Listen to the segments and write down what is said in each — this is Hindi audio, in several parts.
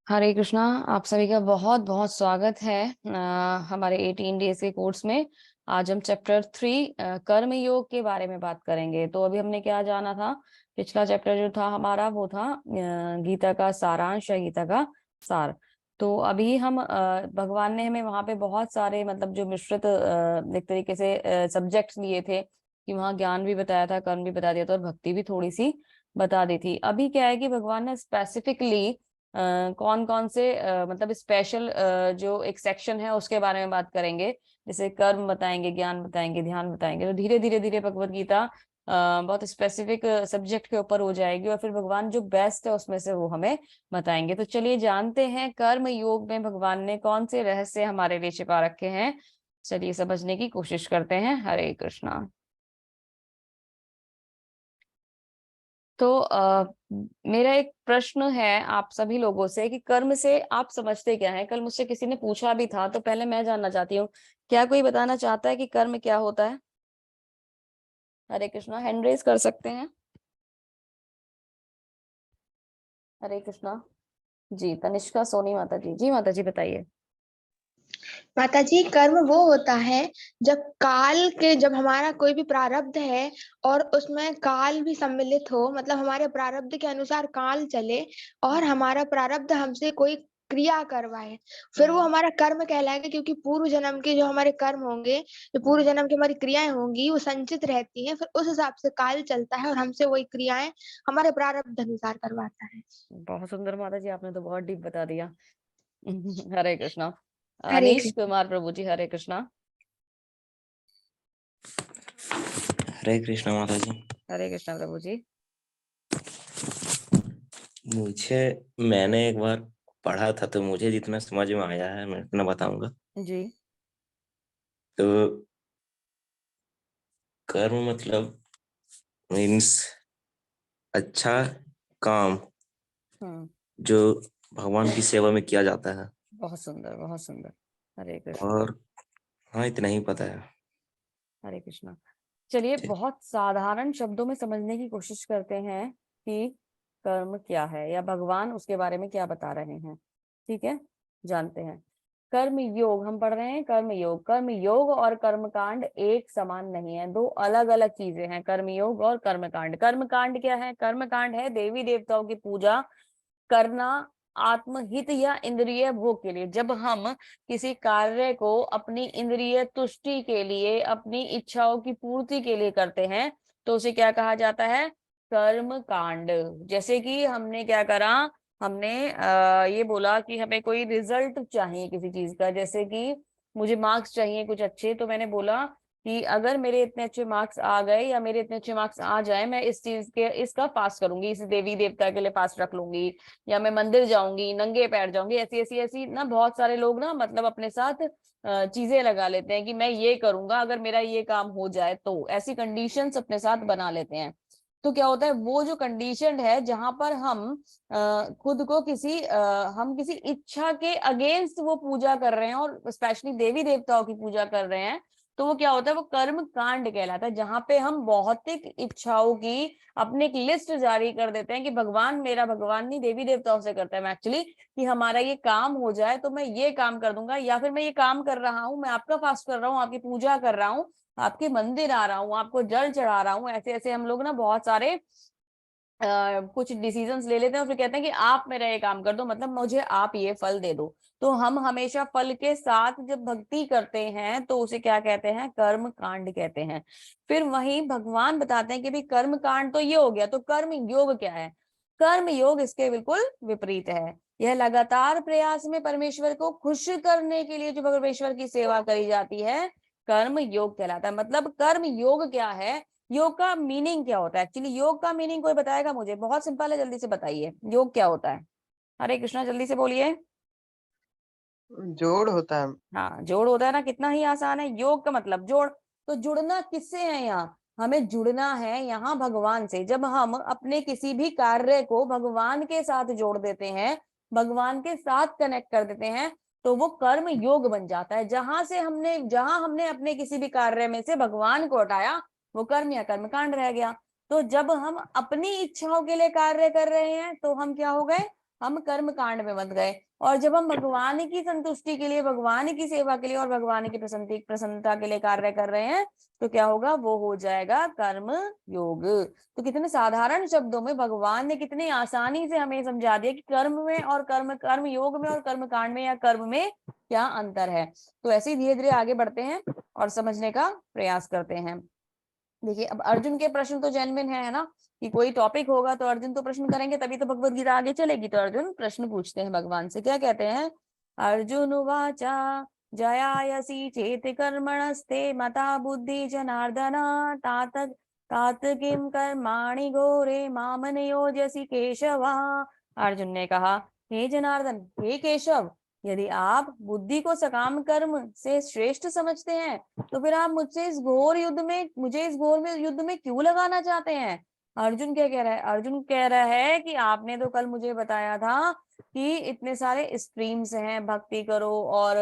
हरे कृष्णा। आप सभी का बहुत बहुत स्वागत है हमारे 18 डेज के कोर्स में। आज हम चैप्टर 3 कर्म योग के बारे में बात करेंगे। तो अभी हमने क्या जाना था? पिछला चैप्टर जो था हमारा वो था गीता का सारांश या गीता का सार। तो अभी हम भगवान ने हमें वहां पे बहुत सारे मतलब जो मिश्रित एक तरीके से सब्जेक्ट्स लिए थे कि वहाँ ज्ञान भी बताया था, कर्म भी बता दिया था और भक्ति भी थोड़ी सी बता दी थी। अभी क्या है कि भगवान ने स्पेसिफिकली कौन कौन से मतलब स्पेशल जो एक सेक्शन है उसके बारे में बात करेंगे। जैसे कर्म बताएंगे, ज्ञान बताएंगे, ध्यान बताएंगे। तो धीरे धीरे धीरे भगवत गीता बहुत स्पेसिफिक सब्जेक्ट के ऊपर हो जाएगी और फिर भगवान जो बेस्ट है उसमें से वो हमें बताएंगे। तो चलिए जानते हैं कर्म योग में भगवान ने कौन से रहस्य हमारे लिए छिपा रखे हैं। चलिए समझने की कोशिश करते हैं। हरे कृष्णा। तो मेरा एक प्रश्न है आप सभी लोगों से कि कर्म से आप समझते क्या है। कल मुझसे किसी ने पूछा भी था, तो पहले मैं जानना चाहती हूँ, क्या कोई बताना चाहता है कि कर्म क्या होता है? हरे कृष्णा, हैंड रेज कर सकते हैं। हरे कृष्णा। जी, तनिष्का सोनी माता जी। जी माता जी बताइए। माता जी, कर्म वो होता है जब हमारा कोई भी प्रारब्ध है और उसमें काल भी सम्मिलित हो, मतलब हमारे प्रारब्ध के अनुसार काल चले और हमारा प्रारब्ध हमसे कोई क्रिया करवाए, फिर वो हम्म। हमारा कर्म कहलाएगा। क्योंकि पूर्व जन्म के जो हमारे कर्म होंगे, जो पूर्व हम्म। जन्म की हमारी क्रियाएं होंगी, वो संचित रहती हैं। फिर उस हिसाब से काल चलता है और हमसे वही क्रियाएं हमारे प्रारब्ध अनुसार करवाता है। बहुत सुंदर माता जी, आपने तो बहुत डीप बता दिया। हरे कृष्णा। हरे अनीश कृष्ण। कुमार प्रभु जी, हरे कृष्णा। हरे कृष्ण माता जी। हरे कृष्णा प्रभु जी। मुझे मैंने एक बार पढ़ा था, तो मुझे जितना समझ में आया है मैं उतना बताऊंगा। जी। तो कर्म मतलब मीन्स अच्छा काम हम्म। जो भगवान की सेवा में किया जाता है। बहुत सुंदर, बहुत सुंदर। हरे कृष्णा। और हाँ, इतना ही पता है। हरे कृष्णा। चलिए ठीक। बहुत साधारण शब्दों में समझने की कोशिश करते हैं कि कर्म क्या है या भगवान उसके बारे में क्या बता रहे हैं। ठीक है, जानते हैं। कर्म योग हम पढ़ रहे हैं। कर्म योग, कर्म योग और कर्मकांड एक समान नहीं है, दो अलग अलग चीजें हैं। कर्म योग और कर्मकांड। कर्मकांड क्या है? कर्मकांड है देवी देवताओं की पूजा करना आत्महित या इंद्रिय भोग के लिए। जब हम किसी कार्य को अपनी इंद्रिय तुष्टि के लिए, अपनी इच्छाओं की पूर्ति के लिए करते हैं, तो उसे क्या कहा जाता है? कर्म कांड। जैसे कि हमने क्या करा, हमने ये बोला कि हमें कोई रिजल्ट चाहिए किसी चीज का। जैसे कि मुझे मार्क्स चाहिए कुछ अच्छे, तो मैंने बोला कि अगर मेरे इतने अच्छे मार्क्स आ गए या मेरे इतने अच्छे मार्क्स आ जाए, मैं इस चीज के इसका पास करूंगी, इस देवी देवता के लिए पास रख लूंगी, या मैं मंदिर जाऊंगी, नंगे पैर जाऊंगी। ऐसी ऐसी ऐसी ना बहुत सारे लोग ना मतलब अपने साथ चीजें लगा लेते हैं कि मैं ये करूंगा अगर मेरा ये काम हो जाए, तो ऐसी कंडीशंस अपने साथ बना लेते हैं। तो क्या होता है, वो जो कंडीशन है जहां पर हम खुद को हम किसी इच्छा के अगेंस्ट वो पूजा कर रहे हैं और स्पेशली देवी देवताओं की पूजा कर रहे हैं, तो वो क्या होता है? वो कर्म कांड कहलाता है। जहां पे हम भौतिक इच्छाओं की अपने एक लिस्ट जारी कर देते हैं कि भगवान, मेरा भगवान नहीं, देवी देवताओं से करता है एक्चुअली, कि हमारा ये काम हो जाए तो मैं ये काम कर दूंगा, या फिर मैं ये काम कर रहा हूँ, मैं आपका फास्ट कर रहा हूँ, आपकी पूजा कर रहा हूँ, आपके मंदिर आ रहा हूँ, आपको जल चढ़ा रहा हूँ। ऐसे ऐसे हम लोग ना बहुत सारे कुछ डिसीजंस ले लेते हैं और फिर कहते हैं कि आप मेरा ये काम कर दो, मतलब मुझे आप ये फल दे दो। तो हम हमेशा फल के साथ जब भक्ति करते हैं तो उसे क्या कहते हैं? कर्म कांड कहते हैं। फिर वहीं भगवान बताते हैं कि भाई कर्म कांड तो ये हो गया, तो कर्म योग क्या है? कर्म योग इसके बिल्कुल विपरीत है। यह लगातार प्रयास में परमेश्वर को खुश करने के लिए जो परमेश्वर की सेवा करी जाती है, कर्म योग कहलाता है। मतलब कर्म योग क्या है, योग का मीनिंग क्या होता है? एक्चुअली योग का मीनिंग कोई बताएगा मुझे? बहुत सिंपल है, जल्दी से बताइए, योग क्या होता है? हरे कृष्णा, जल्दी से बोलिए। जोड़ होता है। हाँ, जोड़ होता है ना, कितना ही आसान है। योग का मतलब जोड़। तो जुड़ना किससे है? यहाँ हमें जुड़ना है यहाँ भगवान से। जब हम अपने किसी भी कार्य को भगवान के साथ जोड़ देते हैं, भगवान के साथ कनेक्ट कर देते हैं, तो वो कर्म योग बन जाता है। जहां हमने अपने किसी भी कार्य में से भगवान को हटाया, वो कर्म या कर्मकांड रह गया। तो जब हम अपनी इच्छाओं के लिए कार्य कर रहे हैं तो हम क्या हो गए? हम कर्म कांड में मत गए। और जब हम भगवान की संतुष्टि के लिए, भगवान की सेवा के लिए और भगवान की प्रसन्नता के लिए कार्य कर रहे हैं, तो क्या होगा, वो हो जाएगा कर्म योग। तो कितने साधारण शब्दों में भगवान ने कितनी आसानी से हमें समझा दिया कि कर्म में और कर्म योग में और कर्म कांड में या कर्म में क्या अंतर है। तो ऐसे ही धीरे धीरे आगे बढ़ते हैं और समझने का प्रयास करते हैं। देखिए, अब अर्जुन के प्रश्न तो जेन्युइन है ना, कि कोई टॉपिक होगा तो अर्जुन तो प्रश्न करेंगे, तभी तो भगवत गीता आगे चलेगी। तो अर्जुन प्रश्न पूछते हैं भगवान से, क्या कहते हैं। अर्जुन उवाचा जयायसी चेत कर्मणस्ते मता बुद्धि जनार्दन तात तात किम कर्माणि घोरे माम नियोजसी केशव। अर्जुन ने कहा, हे जनार्दन, हे केशव, यदि आप बुद्धि को सकाम कर्म से श्रेष्ठ समझते हैं, तो फिर आप मुझे इस घोर युद्ध में क्यों लगाना चाहते हैं। अर्जुन क्या कह रहा है, अर्जुन कह रहा है कि आपने तो कल मुझे बताया था कि इतने सारे स्ट्रीम्स हैं, भक्ति करो और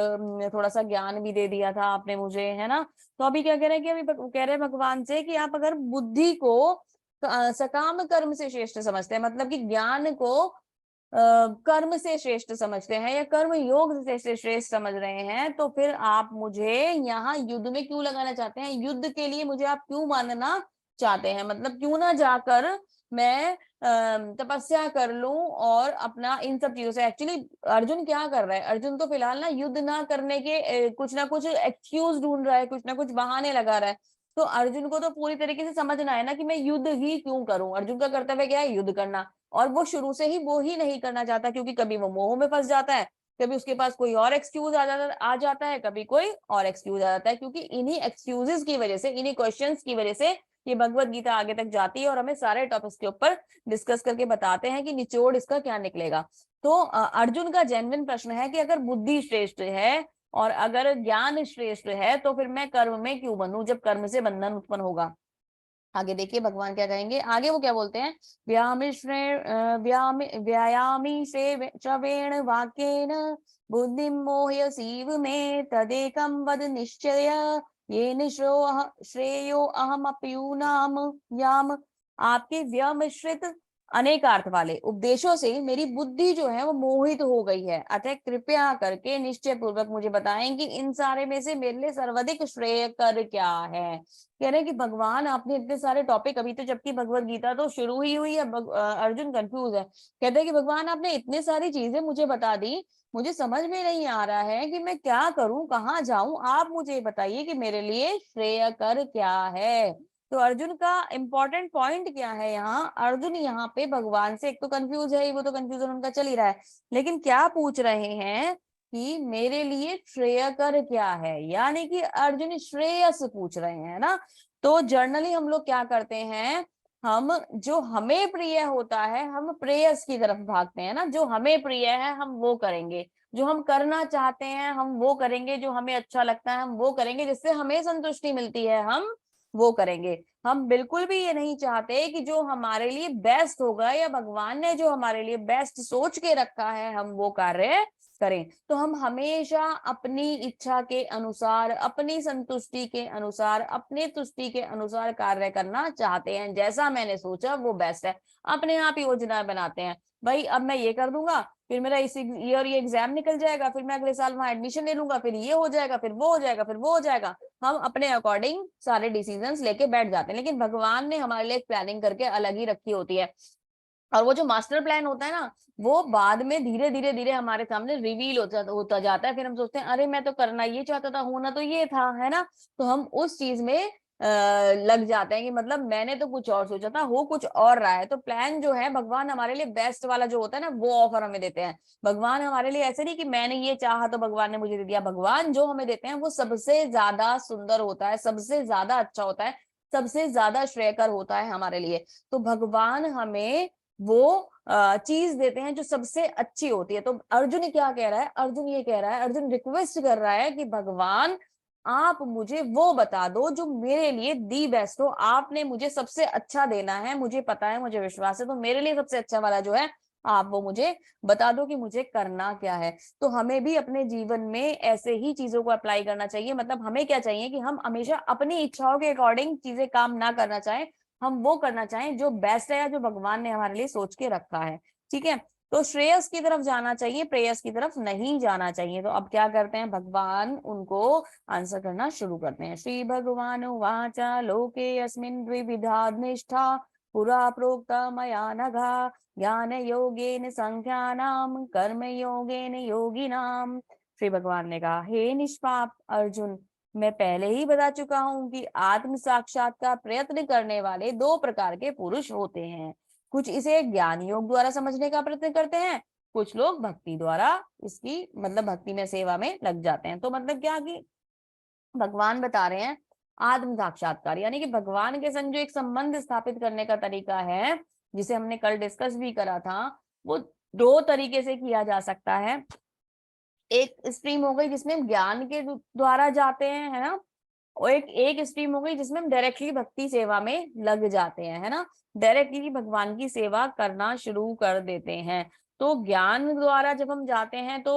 थोड़ा सा ज्ञान भी दे दिया था आपने मुझे, है ना। तो अभी क्या कह रहे हैं कि अभी कह रहे हैं भगवान से कि आप अगर बुद्धि को सकाम कर्म से श्रेष्ठ समझते हैं, मतलब कि ज्ञान को कर्म से श्रेष्ठ समझते हैं या कर्म योग से श्रेष्ठ समझ रहे हैं, तो फिर आप मुझे यहाँ युद्ध में क्यों लगाना चाहते हैं, युद्ध के लिए मुझे आप क्यों मानना चाहते हैं। मतलब क्यों ना जाकर मैं तपस्या कर लूं और अपना इन सब चीजों से। एक्चुअली अर्जुन क्या कर रहा है, अर्जुन तो फिलहाल ना युद्ध ना करने के कुछ ना कुछ एक्सक्यूज ढूंढ रहा है, कुछ ना कुछ बहाने लगा रहा है। तो अर्जुन को तो पूरी तरीके से समझना है ना कि मैं युद्ध ही क्यों करूं। अर्जुन का कर्तव्य क्या है, युद्ध करना। और वो शुरू से ही वो ही नहीं करना चाहता, क्योंकि कभी वो मोह में फंस जाता है, कभी उसके पास कोई और एक्सक्यूज आ जाता है, कभी कोई और एक्सक्यूज आ जाता है। क्योंकि इन्हीं एक्सक्यूजेस की वजह से, इन्हीं क्वेश्चंस की वजह से ये भगवत गीता आगे तक जाती है और हमें सारे टॉपिक्स के ऊपर डिस्कस करके बताते हैं कि निचोड़ इसका क्या निकलेगा। तो अर्जुन का जेन्युइन प्रश्न है कि अगर बुद्धि श्रेष्ठ है और अगर ज्ञान श्रेष्ठ है, तो फिर मैं कर्म में क्यों बंधूं, जब कर्म से बंधन उत्पन्न होगा। आगे देखिए भगवान क्या कहेंगे, आगे वो क्या बोलते हैं। व्यायामी श्रवेण वाक्येन बुद्धि मोह्यसीव में तदेकं वद निश्चय ये श्रेयो अहम अप्यूनाम याम। आपके व्यमिश्रित अनेकार्थ वाले उपदेशों से मेरी बुद्धि जो है वो मोहित हो गई है, अतः कृपया करके निश्चय पूर्वक मुझे बताएं कि इन सारे में से मेरे लिए सर्वाधिक श्रेय कर क्या है। कह रहे हैं कि भगवान आपने इतने सारे टॉपिक, अभी तो जबकि भगवत गीता तो शुरू ही हुई है, अर्जुन कंफ्यूज है। कहते हैं कि भगवान आपने इतनी सारी चीजें मुझे बता दी, मुझे समझ में नहीं आ रहा है कि मैं क्या करूं, कहाँ जाऊं, आप मुझे बताइए कि मेरे लिए श्रेय कर क्या है। तो अर्जुन का इंपॉर्टेंट पॉइंट क्या है यहाँ, अर्जुन यहाँ पे भगवान से एक तो कंफ्यूज है, वो तो कंफ्यूजन उनका चल ही रहा है, लेकिन क्या पूछ रहे हैं कि मेरे लिए श्रेय कर क्या है, यानी कि अर्जुन श्रेयस पूछ रहे हैं ना। तो जर्नली हम लोग क्या करते हैं, हम जो हमें प्रिय होता है हम प्रेयस की तरफ भागते हैं ना, जो हमें प्रिय है हम वो करेंगे, जो हम करना चाहते हैं हम वो करेंगे, जो हमें अच्छा लगता है हम वो करेंगे, जिससे हमें संतुष्टि मिलती है हम वो करेंगे। हम बिल्कुल भी ये नहीं चाहते कि जो हमारे लिए बेस्ट होगा या भगवान ने जो हमारे लिए बेस्ट सोच के रखा है हम वो कार्य करें। तो हम हमेशा अपनी इच्छा के अनुसार, अपनी संतुष्टि के अनुसार, अपने तुष्टि के अनुसार कार्य करना चाहते हैं, जैसा मैंने सोचा वो बेस्ट है। अपने आप योजना बनाते हैं, भाई अब मैं ये कर दूंगा, फिर मेरा इस ईयर ये एग्जाम निकल जाएगा, फिर मैं अगले साल वहां एडमिशन ले लूंगा, फिर ये हो जाएगा, फिर वो हो जाएगा, फिर वो हो जाएगा। हम अपने अकॉर्डिंग सारे डिसीजंस लेके बैठ जाते हैं, लेकिन भगवान ने हमारे लिए एक प्लानिंग करके अलग ही रखी होती है। और वो जो मास्टर प्लान होता है ना, वो बाद में धीरे धीरे धीरे हमारे सामने रिवील होता जाता है। फिर हम सोचते हैं अरे मैं तो करना ये चाहता था, होना तो ये था, है ना। तो हम उस चीज में लग जाते हैं कि मतलब मैंने तो कुछ और सोचा था, हो कुछ और रहा है। तो प्लान जो है भगवान हमारे लिए बेस्ट वाला जो होता है ना, वो ऑफर हमें देते हैं। भगवान हमारे लिए ऐसे नहीं कि मैंने ये चाहा तो भगवान ने मुझे दे दिया, भगवान जो हमें देते हैं वो सबसे ज्यादा सुंदर होता है, सबसे ज्यादा अच्छा होता है, सबसे ज्यादा श्रेयकर होता है हमारे लिए। तो भगवान हमें वो चीज देते हैं जो सबसे अच्छी होती है। तो अर्जुन क्या कह रहा है, अर्जुन ये कह रहा है, अर्जुन रिक्वेस्ट कर रहा है कि भगवान आप मुझे वो बता दो जो मेरे लिए दी बेस्ट हो, आपने मुझे सबसे अच्छा देना है, मुझे पता है, मुझे विश्वास है, तो मेरे लिए सबसे अच्छा वाला जो है आप वो मुझे बता दो कि मुझे करना क्या है। तो हमें भी अपने जीवन में ऐसे ही चीजों को अप्लाई करना चाहिए। मतलब हमें क्या चाहिए कि हम हमेशा अपनी इच्छाओं के अकॉर्डिंग चीजें काम ना करना चाहें, हम वो करना चाहें जो बेस्ट है या जो भगवान ने हमारे लिए सोच के रखा है। ठीक है, तो श्रेयस की तरफ जाना चाहिए, प्रेयस की तरफ नहीं जाना चाहिए। तो अब क्या करते हैं, भगवान उनको आंसर करना शुरू करते हैं। श्री भगवान वाचा लोके अस्मिन् द्विविधा निष्ठा पुरा प्रोक्ता मया नघा ज्ञान योगेन संख्यानाम कर्म योगेन योगिनाम। श्री भगवान ने कहा, हे निष्पाप अर्जुन, मैं पहले ही बता चुका हूं कि आत्म साक्षात्कार प्रयत्न करने वाले दो प्रकार के पुरुष होते हैं। कुछ इसे ज्ञान योग द्वारा समझने का प्रयत्न करते हैं, कुछ लोग भक्ति द्वारा इसकी मतलब भक्ति में सेवा में लग जाते हैं। तो मतलब क्या कि भगवान बता रहे हैं आत्म साक्षात्कार यानी कि भगवान के संग जो एक संबंध स्थापित करने का तरीका है, जिसे हमने कल डिस्कस भी करा था, वो दो तरीके से किया जा सकता है। एक स्ट्रीम हो गई जिसमें हम ज्ञान के द्वारा जाते हैं, है ना, और एक स्ट्रीम हो गई जिसमें हम डायरेक्टली भक्ति सेवा में लग जाते हैं, है ना, डायरेक्टली भगवान की सेवा करना शुरू कर देते हैं। तो ज्ञान द्वारा जब हम जाते हैं तो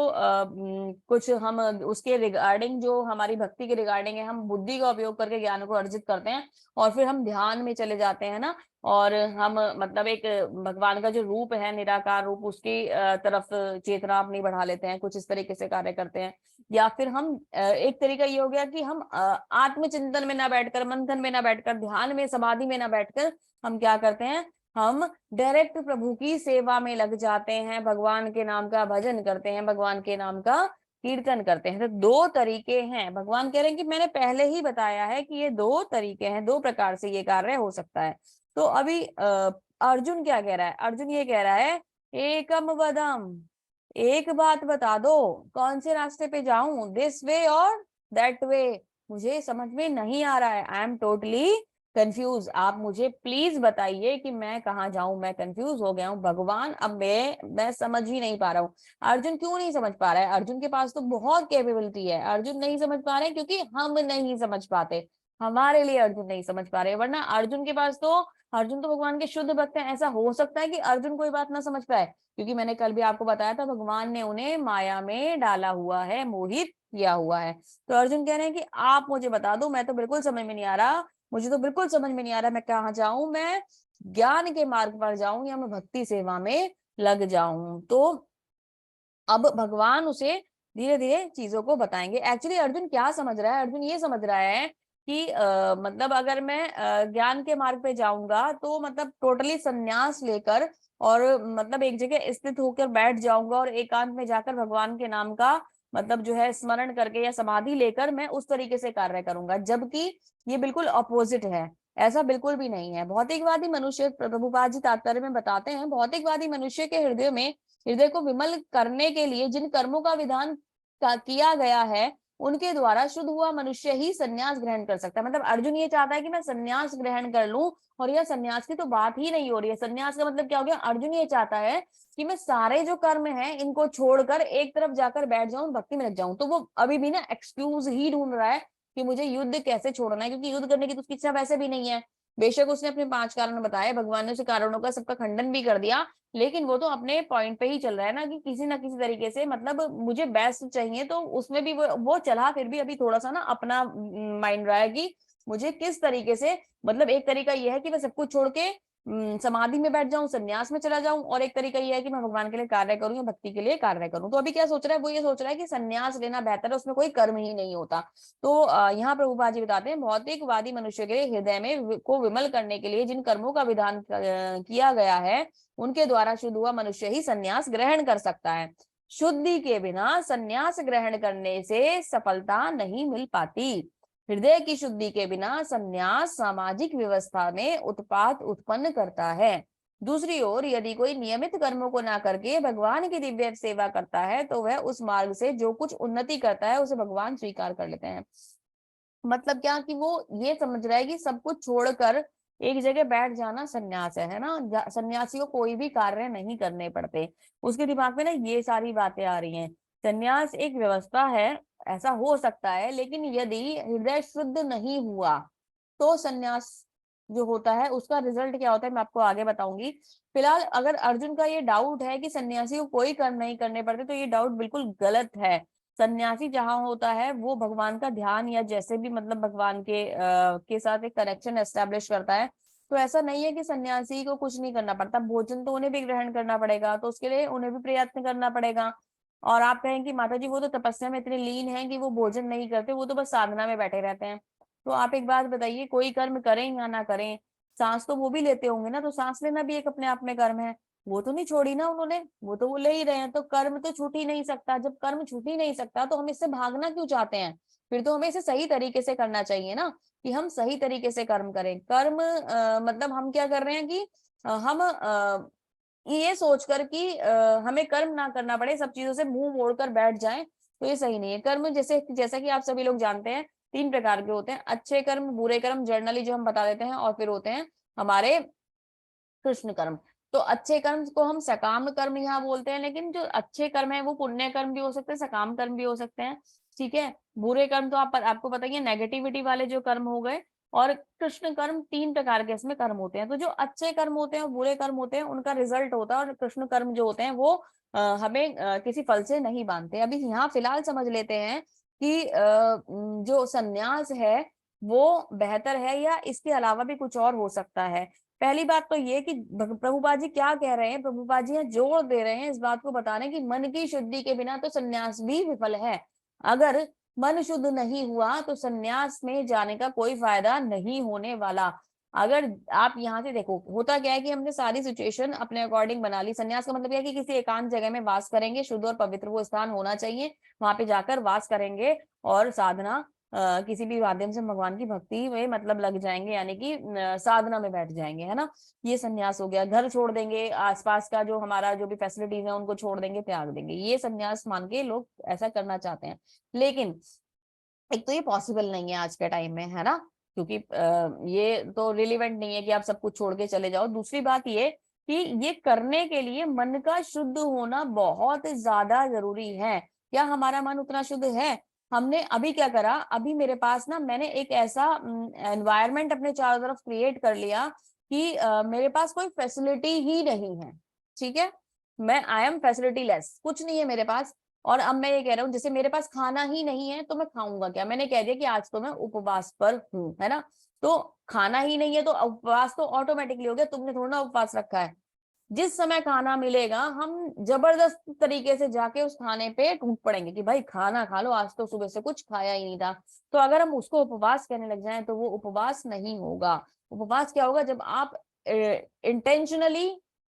कुछ हम उसके रिगार्डिंग जो हमारी भक्ति के रिगार्डिंग है, हम बुद्धि का उपयोग करके ज्ञान को अर्जित करते हैं और फिर हम ध्यान में चले जाते हैं ना, और हम मतलब एक भगवान का जो रूप है निराकार रूप, उसकी तरफ चेतना अपनी बढ़ा लेते हैं, कुछ इस तरीके से कार्य करते हैं। या फिर हम एक तरीका ये हो गया कि हम आत्मचिंतन में ना बैठकर, मंथन में ना बैठकर, ध्यान में समाधि में ना बैठकर हम क्या करते हैं, हम डायरेक्ट प्रभु की सेवा में लग जाते हैं, भगवान के नाम का भजन करते हैं, भगवान के नाम का कीर्तन करते हैं। तो दो तरीके हैं, भगवान कह रहे हैं कि मैंने पहले ही बताया है कि ये दो तरीके हैं, दो प्रकार से ये कार्य हो सकता है। तो अभी अर्जुन क्या कह रहा है, अर्जुन ये कह रहा है एकम वदम, एक बात बता दो, कौन से रास्ते पे जाऊं, दिस वे और दैट वे, मुझे समझ में नहीं आ रहा है, आई एम टोटली कंफ्यूज, आप मुझे प्लीज बताइए कि मैं कहाँ जाऊं, मैं कंफ्यूज हो गया हूँ भगवान, अब मैं समझ ही नहीं पा रहा हूँ। अर्जुन क्यों नहीं समझ पा रहा है, अर्जुन के पास तो बहुत कैपेबिलिटी है, अर्जुन नहीं समझ पा रहे क्योंकि हम नहीं समझ पाते, हमारे लिए अर्जुन नहीं समझ पा रहे, वरना अर्जुन के पास तो, अर्जुन तो भगवान के शुद्ध भक्त हैं, ऐसा हो सकता है कि अर्जुन कोई बात ना समझ पाए, क्योंकि मैंने कल भी आपको बताया था भगवान ने उन्हें माया में डाला हुआ है, मोहित किया हुआ है। तो अर्जुन कह रहे हैं कि आप मुझे बता दो, मैं तो बिल्कुल समझ में नहीं आ रहा, मुझे तो बिल्कुल समझ में नहीं आ रहा मैं कहाँ जाऊं, मैं ज्ञान के मार्ग पर जाऊं या मैं भक्ति सेवा में लग जाऊं। तो अब भगवान उसे धीरे धीरे चीजों को बताएंगे। एक्चुअली अर्जुन क्या समझ रहा है, अर्जुन ये समझ रहा है कि मतलब अगर मैं ज्ञान के मार्ग पे जाऊंगा तो मतलब टोटली संन्यास लेकर और मतलब एक जगह स्थित होकर बैठ जाऊंगा और एकांत में जाकर भगवान के नाम का मतलब जो है स्मरण करके या समाधि लेकर मैं उस तरीके से कार्य करूंगा, जबकि ये बिल्कुल अपोजिट है, ऐसा बिल्कुल भी नहीं है। भौतिकवादी मनुष्य, प्रभुपाद जी तात्पर्य में बताते हैं, भौतिकवादी मनुष्य के हृदय को विमल करने के लिए जिन कर्मों का विधान किया गया है उनके द्वारा शुद्ध हुआ मनुष्य ही संन्यास ग्रहण कर सकता है। मतलब अर्जुन ये चाहता है कि मैं संन्यास ग्रहण कर लूं, और यह संन्यास की तो बात ही नहीं हो रही है। संन्यास का मतलब क्या हो गया, अर्जुन ये चाहता है कि मैं सारे जो कर्म हैं इनको छोड़कर एक तरफ जाकर बैठ जाऊं, भक्ति में लग जाऊं। तो वो अभी भी ना एक्सक्यूज ही ढूंढ रहा है कि मुझे युद्ध कैसे छोड़ना है, क्योंकि युद्ध करने की तो उसकी इच्छा वैसे भी नहीं है। बेशक उसने अपने 5 कारण बताए, भगवान ने उसे कारणों का सबका खंडन भी कर दिया, लेकिन वो तो अपने पॉइंट पे ही चल रहा है ना कि किसी ना किसी तरीके से मतलब मुझे बेस्ट चाहिए। तो उसमें भी वो चला, फिर भी अभी थोड़ा सा ना अपना माइंड रहा है कि मुझे किस तरीके से, मतलब एक तरीका ये है कि मैं सब कुछ छोड़ के समाधि में बैठ जाऊं, संन्यास में चला जाऊं, और एक तरीका ये है कि मैं भगवान के लिए कार्य करूं या भक्ति के लिए कार्य करूं। तो अभी क्या सोच रहा है, वो ये सोच रहा है कि संन्यास लेना बेहतर है, उसमें कोई कर्म ही नहीं होता। तो यहाँ प्रभुपाद जी बताते हैं भौतिकवादी मनुष्य के हृदय में को विमल करने के लिए जिन कर्मों का विधान किया गया है उनके द्वारा शुद्ध हुआ मनुष्य ही संन्यास ग्रहण कर सकता है। शुद्धि के बिना संन्यास ग्रहण करने से सफलता नहीं मिल पाती। हृदय की शुद्धि के बिना संन्यास सामाजिक व्यवस्था में उत्पात उत्पन्न करता है। दूसरी ओर यदि कोई नियमित कर्मों को ना करके भगवान की दिव्य सेवा करता है तो वह उस मार्ग से जो कुछ उन्नति करता है उसे भगवान स्वीकार कर लेते हैं। मतलब क्या कि वो ये समझ रहा है कि सब कुछ छोड़कर एक जगह बैठ जाना संन्यास है ना, सन्यासी को कोई भी कार्य नहीं करने पड़ते। उसके दिमाग में ना ये सारी बातें आ रही हैं। संन्यास एक व्यवस्था है, ऐसा हो सकता है, लेकिन यदि हृदय शुद्ध नहीं हुआ तो संन्यास जो होता है उसका रिजल्ट क्या होता है मैं आपको आगे बताऊंगी। फिलहाल अगर अर्जुन का ये डाउट है कि सन्यासी को कोई कर्म नहीं करने पड़ते, तो ये डाउट बिल्कुल गलत है। सन्यासी जहां होता है वो भगवान का ध्यान या जैसे भी मतलब भगवान के साथ एक कनेक्शन एस्टेब्लिश करता है, तो ऐसा नहीं है कि सन्यासी को कुछ नहीं करना पड़ता, भोजन तो उन्हें भी ग्रहण करना पड़ेगा, तो उसके लिए उन्हें भी प्रयत्न करना पड़ेगा। और आप कहें कि माता जी वो तो तपस्या में इतने लीन हैं कि वो भोजन नहीं करते, वो तो बस साधना में बैठे रहते हैं। तो आप एक बात बताइए, कोई कर्म करें या ना करें, सांस तो वो भी लेते होंगे ना, तो सांस लेना भी एक अपने आप में कर्म है, वो तो नहीं छोड़ी ना उन्होंने, वो तो वो ले ही रहे हैं, तो कर्म तो छूट ही नहीं सकता। जब कर्म छूट ही नहीं सकता तो हम इससे भागना क्यों चाहते हैं? फिर तो हमें इसे सही तरीके से करना चाहिए ना, कि हम सही तरीके से कर्म करें। कर्म मतलब हम क्या कर रहे हैं कि हम ये सोचकर कि हमें कर्म ना करना पड़े, सब चीजों से मुंह मोड़कर बैठ जाएं, तो ये सही नहीं है। कर्म जैसा कि आप सभी लोग जानते हैं 3 प्रकार के होते हैं, अच्छे कर्म, बुरे कर्म, जर्नली जो हम बता देते हैं, और फिर होते हैं हमारे कृष्ण कर्म। तो अच्छे कर्म को हम सकाम कर्म यहाँ बोलते हैं, लेकिन जो अच्छे कर्म है वो पुण्य कर्म भी हो सकते हैं, सकाम कर्म भी हो सकते हैं, ठीक है। बुरे कर्म तो आपको पता ही है, नेगेटिविटी वाले जो कर्म हो गए। और कृष्ण कर्म 3 प्रकार के इसमें कर्म होते हैं। तो जो अच्छे कर्म होते हैं और बुरे कर्म होते हैं उनका रिजल्ट होता है, और कृष्ण कर्म जो होते हैं वो हमें किसी फल से नहीं बांधते। अभी यहाँ फिलहाल समझ लेते हैं कि जो संन्यास है वो बेहतर है या इसके अलावा भी कुछ और हो सकता है। पहली बात तो ये कि प्रभुपाद जी क्या कह रहे हैं, प्रभुपाद जी यहाँ जोर दे रहे हैं इस बात को बताने की मन की शुद्धि के बिना तो सन्यास भी विफल है। अगर मन शुद्ध नहीं हुआ तो सन्यास में जाने का कोई फायदा नहीं होने वाला। अगर आप यहाँ से देखो, होता क्या है कि हमने सारी सिचुएशन अपने अकॉर्डिंग बना ली। सन्यास का मतलब यह है कि किसी एकांत जगह में वास करेंगे, शुद्ध और पवित्र वो स्थान होना चाहिए, वहां पे जाकर वास करेंगे और साधना किसी भी माध्यम से भगवान की भक्ति में मतलब लग जाएंगे, यानी कि साधना में बैठ जाएंगे, है ना। ये सन्यास हो गया। घर छोड़ देंगे, आसपास का जो हमारा जो भी फैसिलिटीज है उनको छोड़ देंगे, त्याग देंगे, ये सन्यास मान के लोग ऐसा करना चाहते हैं। लेकिन एक तो ये पॉसिबल नहीं है आज के टाइम में, है ना, क्योंकि ये तो रिलेवेंट नहीं है कि आप सब कुछ छोड़ के चले जाओ। दूसरी बात ये कि ये करने के लिए मन का शुद्ध होना बहुत ज्यादा जरूरी है। क्या हमारा मन उतना शुद्ध है? हमने अभी क्या करा, अभी मेरे पास ना, मैंने एक ऐसा एनवायरनमेंट अपने चारों तरफ क्रिएट कर लिया कि मेरे पास कोई फैसिलिटी ही नहीं है, ठीक है। मैं आई एम फैसिलिटी लेस, कुछ नहीं है मेरे पास। और अब मैं ये कह रहा हूँ, जैसे मेरे पास खाना ही नहीं है तो मैं खाऊंगा क्या? मैंने कह दिया कि आज तो मैं उपवास पर हूँ, है ना। तो खाना ही नहीं है तो उपवास तो ऑटोमेटिकली हो गया, तुमने थोड़ा ना उपवास रखा है। जिस समय खाना मिलेगा हम जबरदस्त तरीके से जाके उस खाने पे टूट पड़ेंगे कि भाई खाना खा लो, आज तो सुबह से कुछ खाया ही नहीं था। तो अगर हम उसको उपवास कहने लग जाएं तो वो उपवास नहीं होगा। उपवास क्या होगा? जब आप इंटेंशनली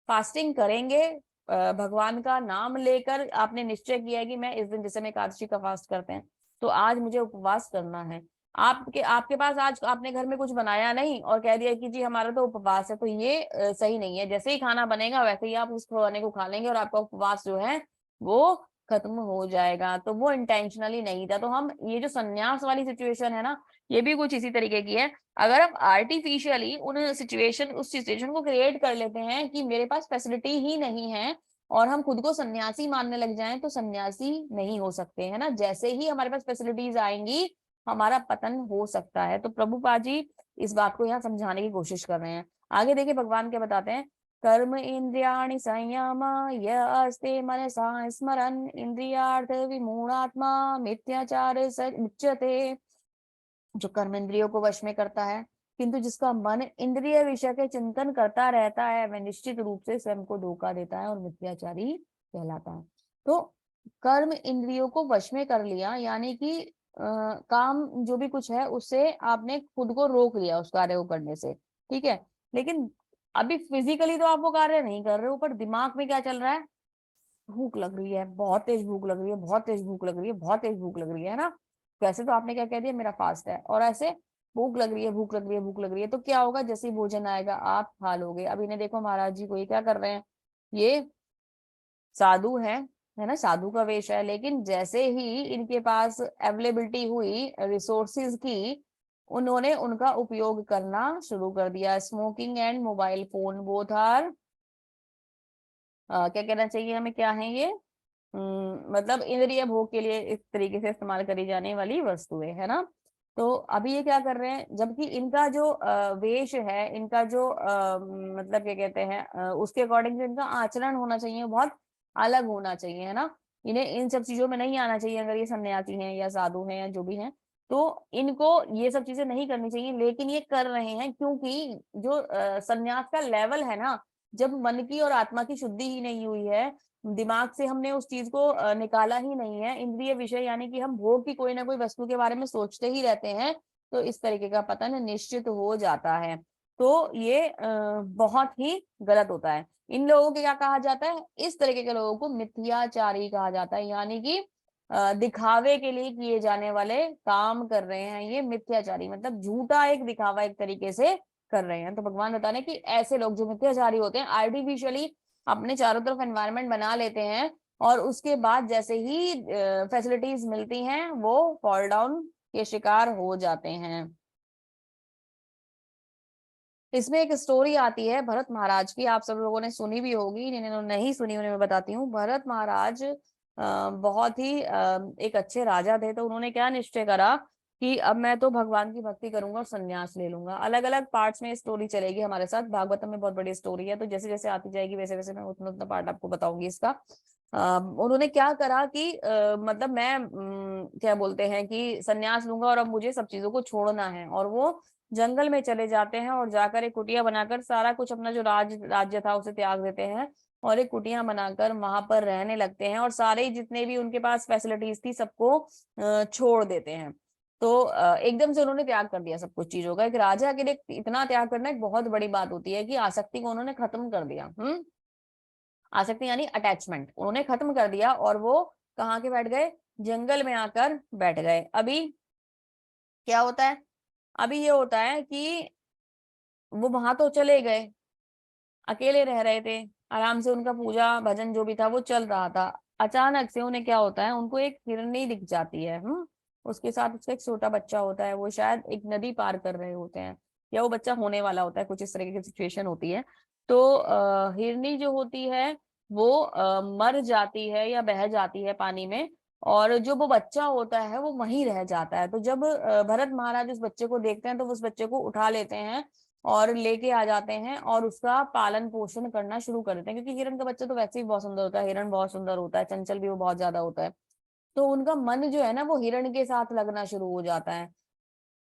फास्टिंग करेंगे, भगवान का नाम लेकर आपने निश्चय किया है कि मैं इस दिन, जैसे में एकादशी का फास्ट करते हैं, तो आज मुझे उपवास करना है। आपके पास आज आपने घर में कुछ बनाया नहीं और कह दिया कि जी हमारा तो उपवास है, तो ये सही नहीं है। जैसे ही खाना बनेगा वैसे ही आप उस खाने को खा लेंगे और आपका उपवास जो है वो खत्म हो जाएगा। तो वो इंटेंशनली नहीं था। तो हम ये जो संन्यास वाली सिचुएशन है ना, ये भी कुछ इसी तरीके की है। अगर हम आर्टिफिशियली उस सिचुएशन को क्रिएट कर लेते हैं कि मेरे पास फैसिलिटी ही नहीं है और हम खुद को सन्यासी मानने लग जाएं, तो सन्यासी नहीं हो सकते, है ना। जैसे ही हमारे पास फैसिलिटीज आएंगी हमारा पतन हो सकता है। तो प्रभुपाद जी इस बात को यहाँ समझाने की कोशिश कर रहे हैं। आगे देखिए भगवान क्या बताते हैं। कर्म इंद्रियाणि संयम यस्ते मनसा स्मरन् इंद्रियार्थ विमूढ़ात्मा मिथ्याचार मुच्यते। जो कर्म इंद्रियों को वश में करता है किंतु जिसका मन इंद्रिय विषय के चिंतन करता रहता है, वह निश्चित रूप से स्वयं को धोखा देता है और मिथ्याचारी कहलाता है। तो कर्म इंद्रियों को वश में कर लिया, यानी कि काम जो भी कुछ है उससे आपने खुद को रोक लिया उस कार्य को करने से, ठीक है। लेकिन अभी फिजिकली तो आप वो कार्य नहीं कर रहे हो, पर दिमाग में क्या चल रहा है? भूख लग रही है, बहुत तेज भूख लग रही है, बहुत तेज भूख लग रही है, बहुत तेज भूख लग रही है ना। वैसे तो आपने क्या कह दिया, मेरा फास्ट है, और ऐसे भूख लग रही है, भूख लग रही है, भूख लग रही है, तो क्या होगा? जैसे ही भोजन आएगा आप खा लोगे। अब इन्हें देखो महाराज जी को, ये क्या कर रहे हैं? ये साधु है ना, साधु का वेश है, लेकिन जैसे ही इनके पास अवेलेबिलिटी हुई रिसोर्सिस की, उन्होंने उनका उपयोग करना शुरू कर दिया। Smoking and mobile phone both are, क्या कहना चाहिए हमें, क्या है ये? मतलब इंद्रिय भोग के लिए इस तरीके से इस्तेमाल करी जाने वाली वस्तुएं, है ना। तो अभी ये क्या कर रहे हैं, जबकि इनका जो वेश है, इनका जो मतलब क्या कहते हैं, उसके अकॉर्डिंग जो इनका आचरण होना चाहिए बहुत अलग होना चाहिए, है ना। इन्हें इन सब चीजों में नहीं आना चाहिए अगर ये सन्यासी हैं या साधु हैं या जो भी हैं। तो इनको ये सब चीजें नहीं करनी चाहिए, लेकिन ये कर रहे हैं क्योंकि जो संन्यास का लेवल है ना, जब मन की और आत्मा की शुद्धि ही नहीं हुई है, दिमाग से हमने उस चीज को निकाला ही नहीं है, इंद्रिय विषय यानी कि हम भोग की कोई ना कोई वस्तु के बारे में सोचते ही रहते हैं, तो इस तरीके का पतन निश्चित हो जाता है। तो ये बहुत ही गलत होता है। इन लोगों को क्या कहा जाता है? इस तरीके के लोगों को मिथ्याचारी कहा जाता है, यानी कि दिखावे के लिए किए जाने वाले काम कर रहे हैं ये मिथ्याचारी, मतलब झूठा एक दिखावा एक तरीके से कर रहे हैं। तो भगवान बता रहे हैं कि ऐसे लोग जो मिथ्याचारी होते हैं, आर्टिफिशियली अपने चारों तरफ एनवायरनमेंट बना लेते हैं, और उसके बाद जैसे ही फैसिलिटीज मिलती हैं वो फॉल डाउन के शिकार हो जाते हैं। इसमें एक स्टोरी आती है भरत महाराज की, आप सब लोगों ने सुनी भी होगी, जिन्होंने नहीं सुनी उन्हें मैं बताती हूँ। भरत महाराज बहुत ही एक अच्छे राजा थे, तो उन्होंने क्या निश्चय करा कि अब मैं तो भगवान की भक्ति करूंगा और संन्यास ले लूंगा। अलग अलग पार्ट्स में स्टोरी चलेगी हमारे साथ, भागवतम में बहुत बड़ी स्टोरी है, तो जैसे जैसे आती जाएगी वैसे वैसे मैं उतना उतना पार्ट आपको बताऊंगी इसका। उन्होंने क्या करा कि मतलब मैं क्या बोलते हैं कि संन्यास लूंगा और अब मुझे सब चीजों को छोड़ना है, और वो जंगल में चले जाते हैं और जाकर एक कुटिया बनाकर सारा कुछ अपना जो राज्य था उसे त्याग देते हैं, और एक कुटिया बनाकर वहां पर रहने लगते हैं, और सारे जितने भी उनके पास फैसिलिटीज थी सबको छोड़ देते हैं। तो एकदम से उन्होंने त्याग कर दिया सब कुछ चीजों का। एक राजा के लिए इतना त्याग करना एक बहुत बड़ी बात होती है कि आसक्ति को उन्होंने खत्म कर दिया। आसक्ति यानी अटैचमेंट उन्होंने खत्म कर दिया, और वो कहाँ के बैठ गए? जंगल में आकर बैठ गए। अभी क्या होता है? अभी ये होता है कि वो वहां तो चले गए, अकेले रह रहे थे, आराम से उनका पूजा भजन जो भी था वो चल रहा था। अचानक से उन्हें क्या होता है, उनको एक हिरनी दिख जाती है। उसके साथ उसका एक छोटा बच्चा होता है, वो शायद एक नदी पार कर रहे होते हैं, या वो बच्चा होने वाला होता है, कुछ इस तरह की सिचुएशन होती है। तो हिरनी जो होती है वो मर जाती है या बह जाती है पानी में, और जो वो बच्चा होता है वो वहीं रह जाता है। तो जब भरत महाराज उस बच्चे को देखते हैं तो उस बच्चे को उठा लेते हैं और लेके आ जाते हैं, और उसका पालन पोषण करना शुरू कर देते हैं, क्योंकि हिरण का बच्चा तो वैसे ही बहुत सुंदर होता है, हिरण बहुत सुंदर होता है, चंचल भी वो बहुत ज्यादा होता है। तो उनका मन जो है ना वो हिरण के साथ लगना शुरू हो जाता है।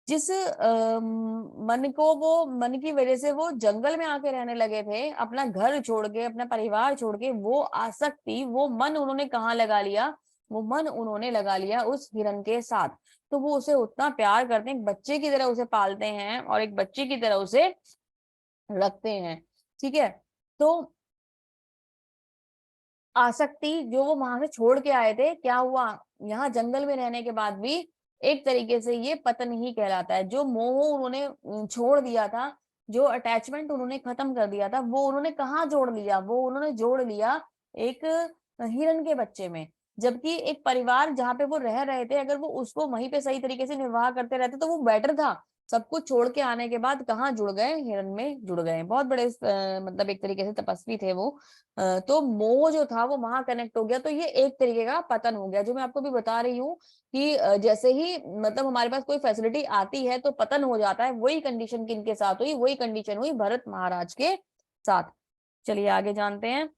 जिस मन को वो मन की वजह से वो जंगल में आके रहने लगे थे, अपना घर छोड़ के अपना परिवार छोड़ के, वो आसक्ति वो मन उन्होंने कहाँ लगा लिया? वो मन उन्होंने लगा लिया उस हिरण के साथ। तो वो उसे उतना प्यार करते हैं, एक बच्चे की तरह उसे पालते हैं और एक बच्चे की तरह उसे रखते हैं। ठीक है। तो आसक्ति जो वो वहां से छोड़ के आए थे, क्या हुआ? यहाँ जंगल में रहने के बाद भी एक तरीके से ये पतन ही कहलाता है। जो मोह उन्होंने छोड़ दिया था, जो अटैचमेंट उन्होंने खत्म कर दिया था, वो उन्होंने कहाँ जोड़ लिया? वो उन्होंने जोड़ लिया एक हिरन के बच्चे में। जबकि एक परिवार जहाँ पे वो रह रहे थे, अगर वो उसको वहीं पे सही तरीके से निर्वाह करते रहते तो वो बेटर था। सब कुछ छोड़ के आने के बाद कहाँ जुड़ गए? हिरन में जुड़ गए। बहुत बड़े मतलब एक तरीके से तपस्वी थे वो। तो मोह जो था वो वहां कनेक्ट हो गया, तो ये एक तरीके का पतन हो गया। जो मैं आपको भी बता रही हूँ कि जैसे ही मतलब हमारे पास कोई फैसिलिटी आती है तो पतन हो जाता है। वही कंडीशन किनके साथ हुई? वही कंडीशन हुई भरत महाराज के साथ। चलिए आगे जानते हैं।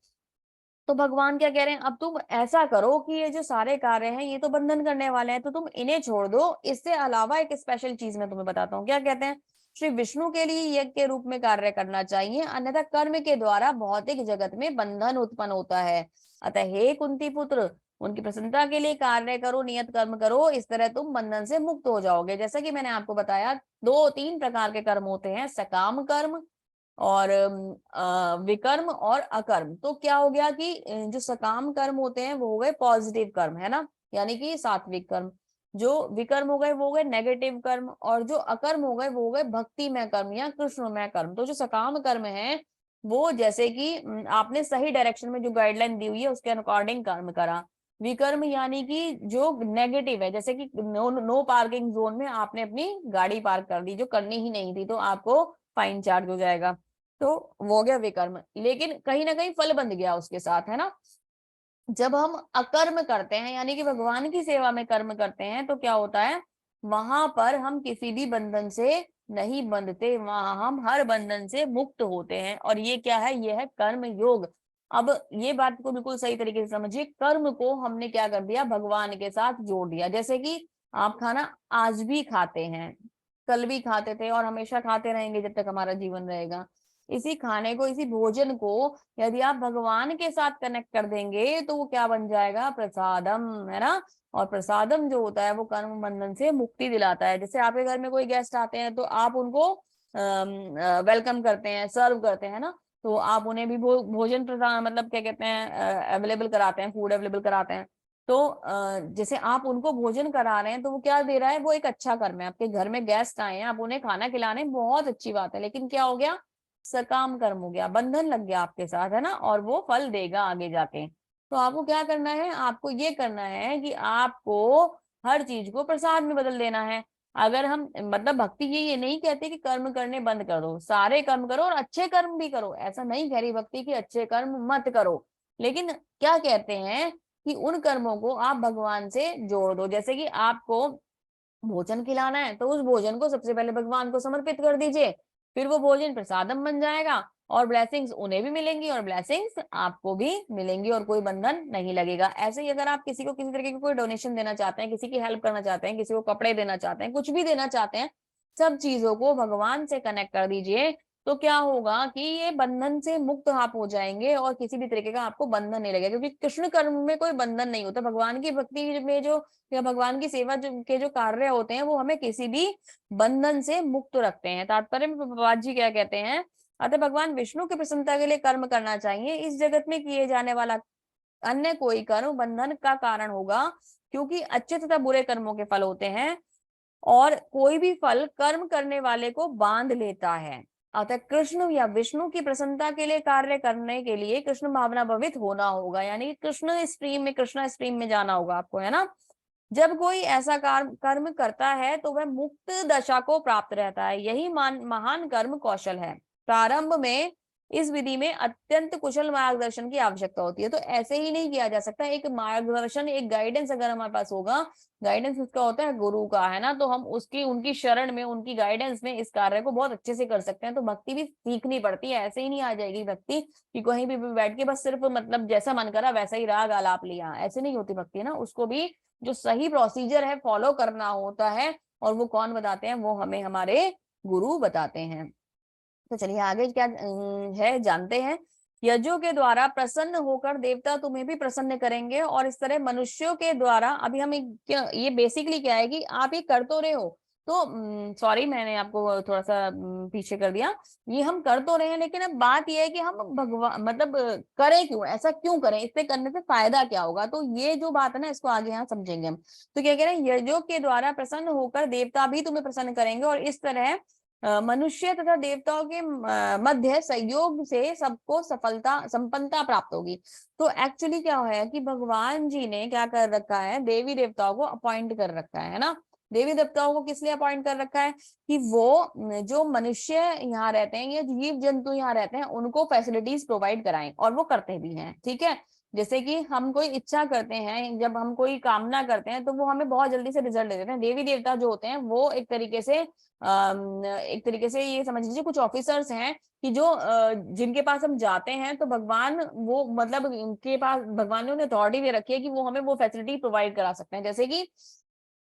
तो भगवान क्या कह रहे हैं? अब तुम ऐसा करो कि ये जो सारे कार्य हैं ये तो बंधन करने वाले हैं, तो तुम इन्हें छोड़ दो। इससे अलावा एक स्पेशल चीज मैं तुम्हें बताता हूँ। क्या कहते हैं? श्री विष्णु के लिए यज्ञ के रूप में कार्य करना चाहिए, अन्यथा कर्म के द्वारा भौतिक जगत में बंधन उत्पन्न होता है। अतः हे कुंती पुत्र, उनकी प्रसन्नता के लिए कार्य करो, नियत कर्म करो, इस तरह तुम बंधन से मुक्त हो जाओगे। जैसा कि मैंने आपको बताया, 2-3 प्रकार के कर्म होते हैं, सकाम कर्म और विकर्म और अकर्म। तो क्या हो गया कि जो सकाम कर्म होते हैं वो हो गए पॉजिटिव कर्म, है ना, यानी कि सात्विक कर्म। जो विकर्म हो गए वो हो गए नेगेटिव कर्म, और जो अकर्म हो गए वो हो गए भक्तिमय कर्म या कृष्णमय कर्म। तो जो सकाम कर्म है वो जैसे कि आपने सही डायरेक्शन में जो गाइडलाइन दी हुई है उसके अकॉर्डिंग कर्म करा। विकर्म यानी कि जो नेगेटिव है, जैसे कि नो पार्किंग जोन में आपने अपनी गाड़ी पार्क कर दी जो करनी ही नहीं थी, तो आपको फाइन चार्ज हो जाएगा। तो वो हो गया विकर्म, लेकिन कहीं ना कहीं फल बंध गया उसके साथ, है ना। जब हम अकर्म करते हैं यानी कि भगवान की सेवा में कर्म करते हैं, तो क्या होता है? वहां पर हम किसी भी बंधन से नहीं बंधते, वहां हम हर बंधन से मुक्त होते हैं। और ये क्या है? ये है कर्म योग। अब ये बात को बिल्कुल सही तरीके से समझिए, कर्म को हमने क्या कर दिया? भगवान के साथ जोड़ दिया। जैसे कि आप खाना आज भी खाते हैं, कल भी खाते थे और हमेशा खाते रहेंगे जब तक हमारा जीवन रहेगा। इसी खाने को, इसी भोजन को यदि आप भगवान के साथ कनेक्ट कर देंगे तो वो क्या बन जाएगा? प्रसादम, है ना। और प्रसादम जो होता है वो कर्म बंधन से मुक्ति दिलाता है। जैसे आपके घर में कोई गेस्ट आते हैं तो आप उनको वेलकम करते हैं, सर्व करते हैं ना, तो आप उन्हें भी भोजन प्रदान, मतलब क्या कहते हैं, अवेलेबल कराते हैं, फूड अवेलेबल कराते हैं। तो जैसे आप उनको भोजन करा रहे हैं तो वो क्या दे रहा है? वो एक अच्छा कर्म है। आपके घर में गेस्ट आए हैं, आप उन्हें खाना खिलाने, बहुत अच्छी बात है, लेकिन क्या हो गया? सकाम कर्म हो गया, बंधन लग गया आपके साथ, है ना, और वो फल देगा आगे जाके। तो आपको क्या करना है? आपको ये करना है कि आपको हर चीज को प्रसाद में बदल देना है। अगर हम, मतलब भक्ति ये नहीं कहते कि कर्म करने बंद कर दो, सारे कर्म करो और अच्छे कर्म भी करो, ऐसा नहीं कह रही भक्ति कि अच्छे कर्म मत करो, लेकिन क्या कहते हैं कि उन कर्मों को आप भगवान से जोड़ दो। जैसे कि आपको भोजन खिलाना है तो उस भोजन को सबसे पहले भगवान को समर्पित कर दीजिए, फिर वो भोजन प्रसादम बन जाएगा और ब्लेसिंग्स उन्हें भी मिलेंगी और ब्लेसिंग्स आपको भी मिलेंगी और कोई बंधन नहीं लगेगा। ऐसे ही अगर आप किसी को किसी तरीके की कोई डोनेशन देना चाहते हैं, किसी की हेल्प करना चाहते हैं, किसी को कपड़े देना चाहते हैं, कुछ भी देना चाहते हैं, सब चीजों को भगवान से कनेक्ट कर दीजिए। तो क्या होगा कि ये बंधन से मुक्त आप हो जाएंगे और किसी भी तरीके का आपको बंधन नहीं लगेगा, क्योंकि कृष्ण कर्म में कोई बंधन नहीं होता। भगवान की भक्ति में जो, या भगवान की सेवा के जो कार्य होते हैं वो हमें किसी भी बंधन से मुक्त रखते हैं। तात्पर्य में प्रभुपाद जी क्या कहते हैं? अतः भगवान विष्णु की प्रसन्नता के लिए कर्म करना चाहिए। इस जगत में किए जाने वाला अन्य कोई कर्म बंधन का कारण होगा, क्योंकि अच्छे तथा बुरे कर्मों के फल होते हैं और कोई भी फल कर्म करने वाले को बांध लेता है। अतः कृष्ण या विष्णु की प्रसन्नता के लिए कार्य करने के लिए कृष्ण भावना भवित होना होगा, यानी कृष्ण स्ट्रीम में जाना होगा आपको, है ना। जब कोई ऐसा कर्म करता है तो वह मुक्त दशा को प्राप्त रहता है। यही महान कर्म कौशल है। प्रारंभ में इस विधि में अत्यंत कुशल मार्गदर्शन की आवश्यकता होती है। तो ऐसे ही नहीं किया जा सकता। एक मार्गदर्शन, एक गाइडेंस अगर हमारे पास होगा, गाइडेंस उसका होता है गुरु का, है ना, तो हम उसकी, उनकी शरण में, उनकी गाइडेंस में इस कार्य को बहुत अच्छे से कर सकते हैं। तो भक्ति भी सीखनी पड़ती है, ऐसे ही नहीं आ जाएगी भक्ति कि कहीं भी बैठ के बस सिर्फ, मतलब जैसा मन करा वैसा ही राग आलाप लिया, ऐसे नहीं होती भक्ति, ना। उसको भी जो सही प्रोसीजर है फॉलो करना होता है, और वो कौन बताते हैं? वो हमें हमारे गुरु बताते हैं। तो चलिए आगे क्या है जानते हैं। यज्ञों के द्वारा प्रसन्न होकर देवता तुम्हें भी प्रसन्न करेंगे, और इस तरह मनुष्यों के द्वारा, अभी हम ये बेसिकली क्या है कि आप ये कर तो रहे हो, तो सॉरी मैंने आपको थोड़ा सा पीछे कर दिया। ये हम कर तो रहे हैं, लेकिन अब बात ये है कि हम भगवान, मतलब करें क्यों, ऐसा क्यों करें, इससे करने से फायदा क्या होगा? तो ये जो बात है ना, इसको आगे यहाँ समझेंगे हम। तो क्या कह रहे हैं? यज्ञों के द्वारा प्रसन्न होकर देवता भी तुम्हें प्रसन्न करेंगे, और इस तरह मनुष्य तथा देवताओं के मध्य सहयोग से सबको सफलता, संपन्नता प्राप्त होगी। तो एक्चुअली क्या है कि भगवान जी ने क्या कर रखा है? देवी देवताओं को अपॉइंट कर रखा है ना। देवी देवताओं को किस लिए अपॉइंट कर रखा है? कि वो जो मनुष्य यहाँ रहते हैं या जीव जंतु यहाँ रहते हैं उनको फैसिलिटीज प्रोवाइड कराएं, और वो करते भी हैं, ठीक है। जैसे कि हम कोई इच्छा करते हैं, जब हम कोई कामना करते हैं तो वो हमें बहुत जल्दी से रिजल्ट दे देते हैं। देवी देवता जो होते हैं वो एक तरीके से ये समझ लीजिए कुछ ऑफिसर्स हैं कि जो जिनके पास हम जाते हैं तो भगवान, वो मतलब उनके पास भगवान ने उन्हें अथॉरिटी दे रखी है कि वो हमें वो फैसिलिटी प्रोवाइड करा सकते हैं। जैसे कि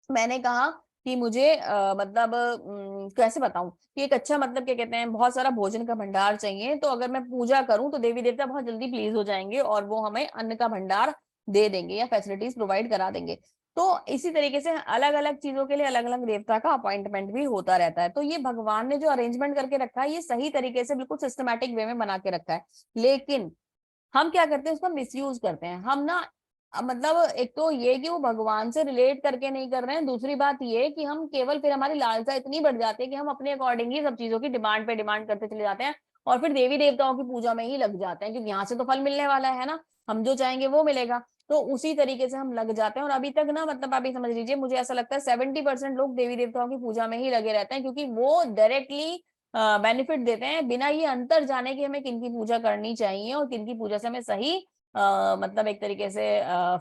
मैंने कहा कि मुझे मतलब कैसे बताऊं कि एक अच्छा, मतलब क्या कहते हैं, बहुत सारा भोजन का भंडार चाहिए, तो अगर मैं पूजा करूं तो देवी देवता बहुत जल्दी प्लीज हो जाएंगे और वो हमें अन्न का भंडार दे देंगे या फैसिलिटीज प्रोवाइड करा देंगे। तो इसी तरीके से अलग अलग चीजों के लिए अलग अलग देवता का अपॉइंटमेंट भी होता रहता है। तो ये भगवान ने जो अरेंजमेंट करके रखा है, ये सही तरीके से बिल्कुल सिस्टमैटिक वे में बना के रखा है। लेकिन हम क्या करते हैं? उसका मिसयूज करते हैं हम ना। मतलब एक तो ये कि वो भगवान से रिलेट करके नहीं कर रहे हैं, दूसरी बात ये कि हम केवल, फिर हमारी लालसा इतनी बढ़ जाती है कि हम अपने अकॉर्डिंग ही सब चीजों की डिमांड पे डिमांड करते चले जाते हैं, और फिर देवी देवताओं की पूजा में ही लग जाते हैं, क्योंकि यहाँ से तो फल मिलने वाला है ना, हम जो चाहेंगे वो मिलेगा। तो उसी तरीके से हम लग जाते हैं, और अभी तक ना, मतलब अभी समझ लीजिए, मुझे ऐसा लगता है 70% लोग देवी देवताओं की पूजा में ही लगे रहते हैं, क्योंकि वो डायरेक्टली बेनिफिट देते हैं, बिना ये अंतर जाने कि हमें किनकी पूजा करनी चाहिए और किनकी पूजा से हमें सही मतलब एक तरीके से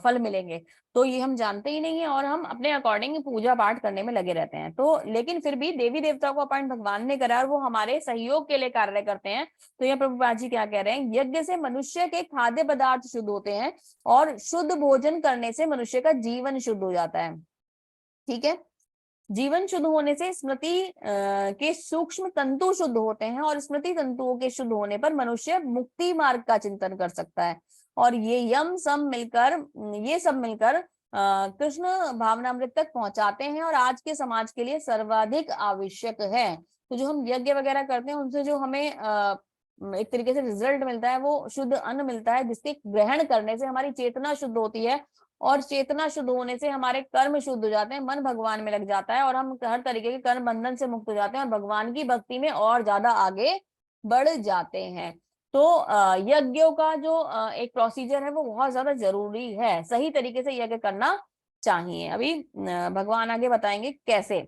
फल मिलेंगे। तो ये हम जानते ही नहीं है, और हम अपने अकॉर्डिंग पूजा पाठ करने में लगे रहते हैं। तो लेकिन फिर भी देवी देवताओं को अपॉइंट भगवान ने करा और वो हमारे सहयोग के लिए कार्य करते हैं। तो ये प्रभुपाद जी क्या कह रहे हैं? यज्ञ से मनुष्य के खाद्य पदार्थ शुद्ध होते हैं, और शुद्ध भोजन करने से मनुष्य का जीवन शुद्ध हो जाता है। ठीक है। जीवन शुद्ध होने से स्मृति के सूक्ष्म तंतु शुद्ध होते हैं और स्मृति तंतुओं के शुद्ध होने पर मनुष्य मुक्ति मार्ग का चिंतन कर सकता है। और ये सब मिलकर कृष्ण भावनामृत तक पहुंचाते हैं और आज के समाज के लिए सर्वाधिक आवश्यक है। तो जो हम यज्ञ वगैरह करते हैं उनसे जो हमें एक तरीके से रिजल्ट मिलता है वो शुद्ध अन्न मिलता है, जिसके ग्रहण करने से हमारी चेतना शुद्ध होती है और चेतना शुद्ध होने से हमारे कर्म शुद्ध हो जाते हैं, मन भगवान में लग जाता है और हम हर तरीके के कर्म बंधन से मुक्त हो जाते हैं और भगवान की भक्ति में और ज्यादा आगे बढ़ जाते हैं। तो यज्ञों का जो एक प्रोसीजर है वो बहुत ज्यादा जरूरी है, सही तरीके से यज्ञ करना चाहिए। अभी भगवान आगे बताएंगे कैसे।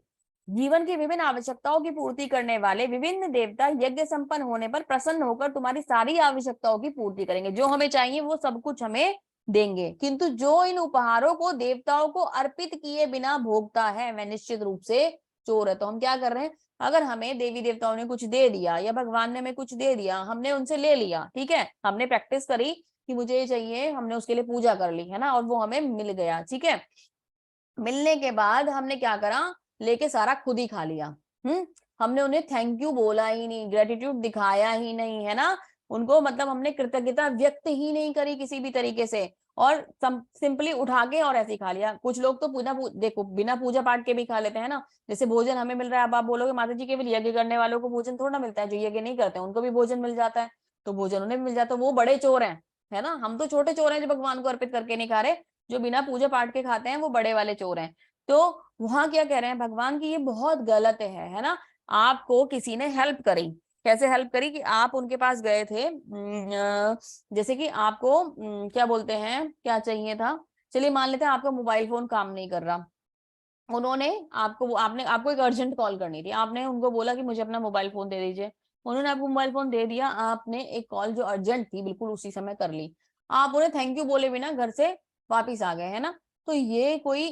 जीवन की विभिन्न आवश्यकताओं की पूर्ति करने वाले विभिन्न देवता यज्ञ संपन्न होने पर प्रसन्न होकर तुम्हारी सारी आवश्यकताओं की पूर्ति करेंगे। जो हमें चाहिए वो सब कुछ हमें देंगे, किंतु जो इन उपहारों को देवताओं को अर्पित किए बिना भोगता है वह निश्चित रूप से चोर है। तो हम क्या कर रहे हैं, अगर हमें देवी देवताओं ने कुछ दे दिया या भगवान ने हमें कुछ दे दिया, हमने उनसे ले लिया, ठीक है, हमने प्रैक्टिस करी कि मुझे ये चाहिए, हमने उसके लिए पूजा कर ली है ना, और वो हमें मिल गया, ठीक है। मिलने के बाद हमने क्या करा, लेके सारा खुद ही खा लिया। हमने उन्हें थैंक यू बोला ही नहीं, ग्रेटिट्यूड दिखाया ही नहीं, है ना, उनको मतलब हमने कृतज्ञता व्यक्त ही नहीं करी किसी भी तरीके से, और सिंपली उठा के और ऐसे ही खा लिया। कुछ लोग तो देखो बिना पूजा पाठ के भी खा लेते हैं ना, जैसे भोजन हमें मिल रहा है, अब आप बोलोगे माता जी केवल यज्ञ करने वालों को भोजन थोड़ा मिलता है, जो यज्ञ नहीं करते उनको भी भोजन मिल जाता है, तो भोजन उन्हें भी मिल जाता है, वो बड़े चोर हैं, है ना। हम तो छोटे चोर हैं जो भगवान को अर्पित करके नहीं खा रहे, जो बिना पूजा पाठ के खाते हैं वो बड़े वाले चोर हैं। तो वहां क्या कह रहे हैं भगवान की, ये बहुत गलत है ना। आपको किसी ने हेल्प करी, कैसे हेल्प करी कि आप उनके पास गए थे, जैसे कि आपको क्या बोलते हैं, क्या चाहिए था, चलिए मान लेते हैं आपका मोबाइल फोन काम नहीं कर रहा, उन्होंने आपको एक अर्जेंट कॉल करनी थी, आपने उनको बोला कि मुझे अपना मोबाइल फोन दे दीजिए, उन्होंने आपको मोबाइल फोन दे दिया, आपने एक कॉल जो अर्जेंट थी बिल्कुल उसी समय कर ली, आप उन्हें थैंक यू बोले बिना घर से वापिस आ गए, है ना। तो ये कोई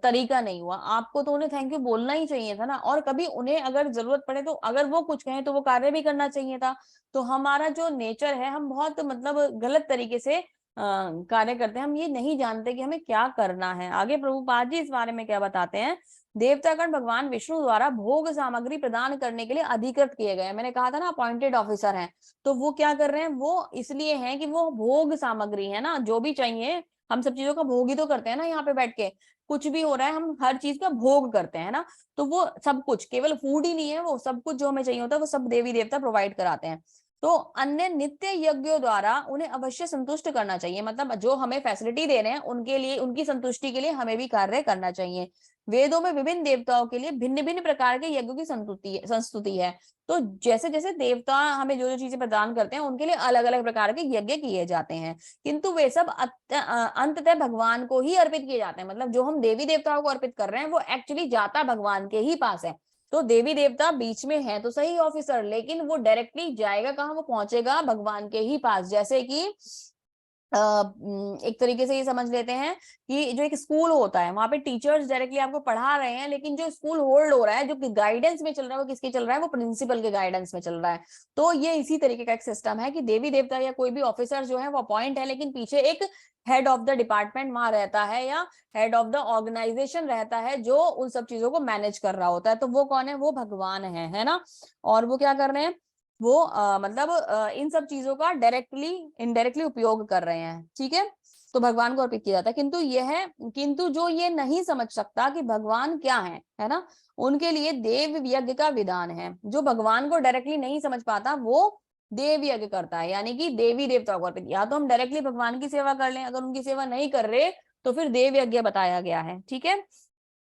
तरीका नहीं हुआ, आपको तो उन्हें थैंक यू बोलना ही चाहिए था ना, और कभी उन्हें अगर जरूरत पड़े तो अगर वो कुछ कहें तो वो कार्य भी करना चाहिए था। तो हमारा जो नेचर है, हम बहुत मतलब गलत तरीके से कार्य करते हैं, हम ये नहीं जानते कि हमें क्या करना है। आगे प्रभुपाद जी इस बारे में क्या बताते हैं, देवतागण भगवान विष्णु द्वारा भोग सामग्री प्रदान करने के लिए अधिकृत किए गए हैं। मैंने कहा था ना अपॉइंटेड ऑफिसर हैं, तो वो क्या कर रहे हैं, वो इसलिए हैं कि वो भोग सामग्री है ना, जो भी चाहिए, हम सब चीजों का भोग ही तो करते हैं ना, यहाँ पे बैठ के कुछ भी हो रहा है हम हर चीज का भोग करते हैं ना, तो वो सब कुछ, केवल फूड ही नहीं है, वो सब कुछ जो हमें चाहिए होता है वो सब देवी देवता प्रोवाइड कराते हैं। तो अन्य नित्य यज्ञों द्वारा उन्हें अवश्य संतुष्ट करना चाहिए, मतलब जो हमें फैसिलिटी दे रहे हैं उनके लिए, उनकी संतुष्टि के लिए हमें भी कार्य करना चाहिए। वेदों में विभिन्न देवताओं के लिए भिन्न भिन्न प्रकार के यज्ञों की संस्तुति है। तो जैसे जैसे देवता हमें जो जो चीजें प्रदान करते हैं उनके लिए अलग अलग प्रकार के यज्ञ किए जाते हैं, किंतु वे सब अंततः भगवान को ही अर्पित किए जाते हैं। मतलब जो हम देवी देवताओं को अर्पित कर रहे हैं वो एक्चुअली जाता भगवान के ही पास है। तो देवी देवता बीच में है तो सही ऑफिसर, लेकिन वो डायरेक्टली जाएगा कहाँ, वो पहुंचेगा भगवान के ही पास। जैसे कि एक तरीके से ये समझ लेते हैं कि जो एक स्कूल होता है वहां पे टीचर्स डायरेक्टली आपको पढ़ा रहे हैं, लेकिन जो स्कूल होल्ड हो रहा है, जो गाइडेंस में चल रहा है, वो किसके चल रहा है, वो प्रिंसिपल के गाइडेंस में चल रहा है। तो ये इसी तरीके का एक सिस्टम है कि देवी देवता या कोई भी ऑफिसर जो है वो अपॉइंट है, लेकिन पीछे एक हेड ऑफ द डिपार्टमेंट वहां रहता है या हेड ऑफ द ऑर्गेनाइजेशन रहता है जो उन सब चीजों को मैनेज कर रहा होता है। तो वो कौन है, वो भगवान है ना। और वो क्या कर रहे हैं, वो मतलब इन सब चीजों का डायरेक्टली इनडायरेक्टली उपयोग कर रहे हैं, ठीक है। तो भगवान को अर्पित किया जाता है, किंतु जो ये नहीं समझ सकता कि भगवान क्या है ना, उनके लिए देव यज्ञ का विधान है। जो भगवान को डायरेक्टली नहीं समझ पाता वो देव यज्ञ करता है, यानी कि देवी देवताओं को अर्पित। या तो हम डायरेक्टली भगवान की सेवा कर लें, अगर उनकी सेवा नहीं कर रहे तो फिर देव यज्ञ बताया गया है, ठीक है।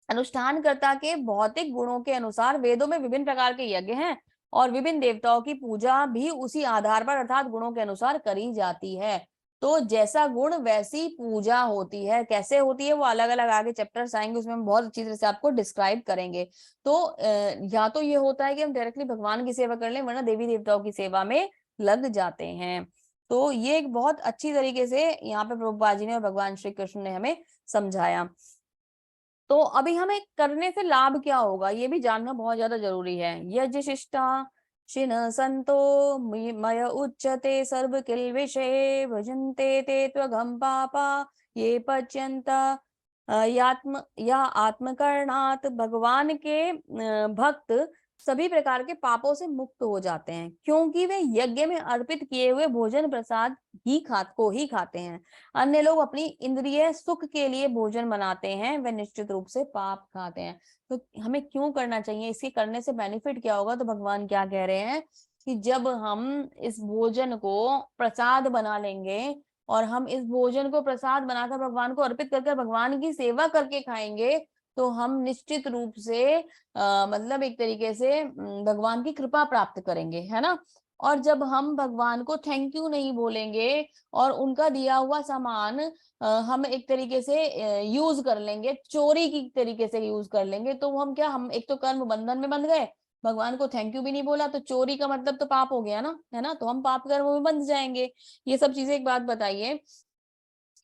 अनुष्ठानकर्ता के भौतिक गुणों के अनुसार वेदों में विभिन्न प्रकार के यज्ञ हैं और विभिन्न देवताओं की पूजा भी उसी आधार पर अर्थात गुणों के अनुसार करी जाती है। तो जैसा गुण वैसी पूजा होती है, कैसे होती है वो अलग अलग आगे चैप्टर्स आएंगे, उसमें हम बहुत अच्छी तरह से आपको डिस्क्राइब करेंगे। तो या तो ये होता है कि हम डायरेक्टली भगवान की सेवा कर लें, वरना देवी देवताओं की सेवा में लग जाते हैं। तो ये एक बहुत अच्छी तरीके से यहाँ पे प्रभुपाद जी ने और भगवान श्री कृष्ण ने हमें समझाया। तो अभी हमें करने से लाभ क्या होगा ये भी जानना बहुत ज्यादा जरूरी है। यज्ञ शिष्टा शिन संतो मय उच्यते सर्व किल विषय भजन्ते ते त्वघं पापा ये पच्यन्त या आत्मकरणात् भगवान के भक्त सभी प्रकार के पापों से मुक्त हो जाते हैं, क्योंकि वे यज्ञ में अर्पित किए हुए भोजन प्रसाद ही खाते हैं। अन्य लोग अपनी इंद्रिय सुख के लिए भोजन बनाते हैं, वे निश्चित रूप से पाप खाते हैं। तो हमें क्यों करना चाहिए, इसके करने से बेनिफिट क्या होगा? तो भगवान क्या कह रहे हैं कि जब हम इस भोजन को प्रसाद बना लेंगे और हम इस भोजन को प्रसाद बनाकर भगवान को अर्पित करके भगवान की सेवा करके खाएंगे, तो हम निश्चित रूप से मतलब एक तरीके से भगवान की कृपा प्राप्त करेंगे, है ना। और जब हम भगवान को थैंक यू नहीं बोलेंगे और उनका दिया हुआ सामान हम एक तरीके से यूज कर लेंगे, चोरी की तरीके से यूज कर लेंगे, तो हम क्या, हम एक तो कर्म बंधन में बंध गए, भगवान को थैंक यू भी नहीं बोला, तो चोरी का मतलब तो पाप हो गया ना, है ना। तो हम पाप कर्म में बंध जाएंगे। ये सब चीजें। एक बात बताइए,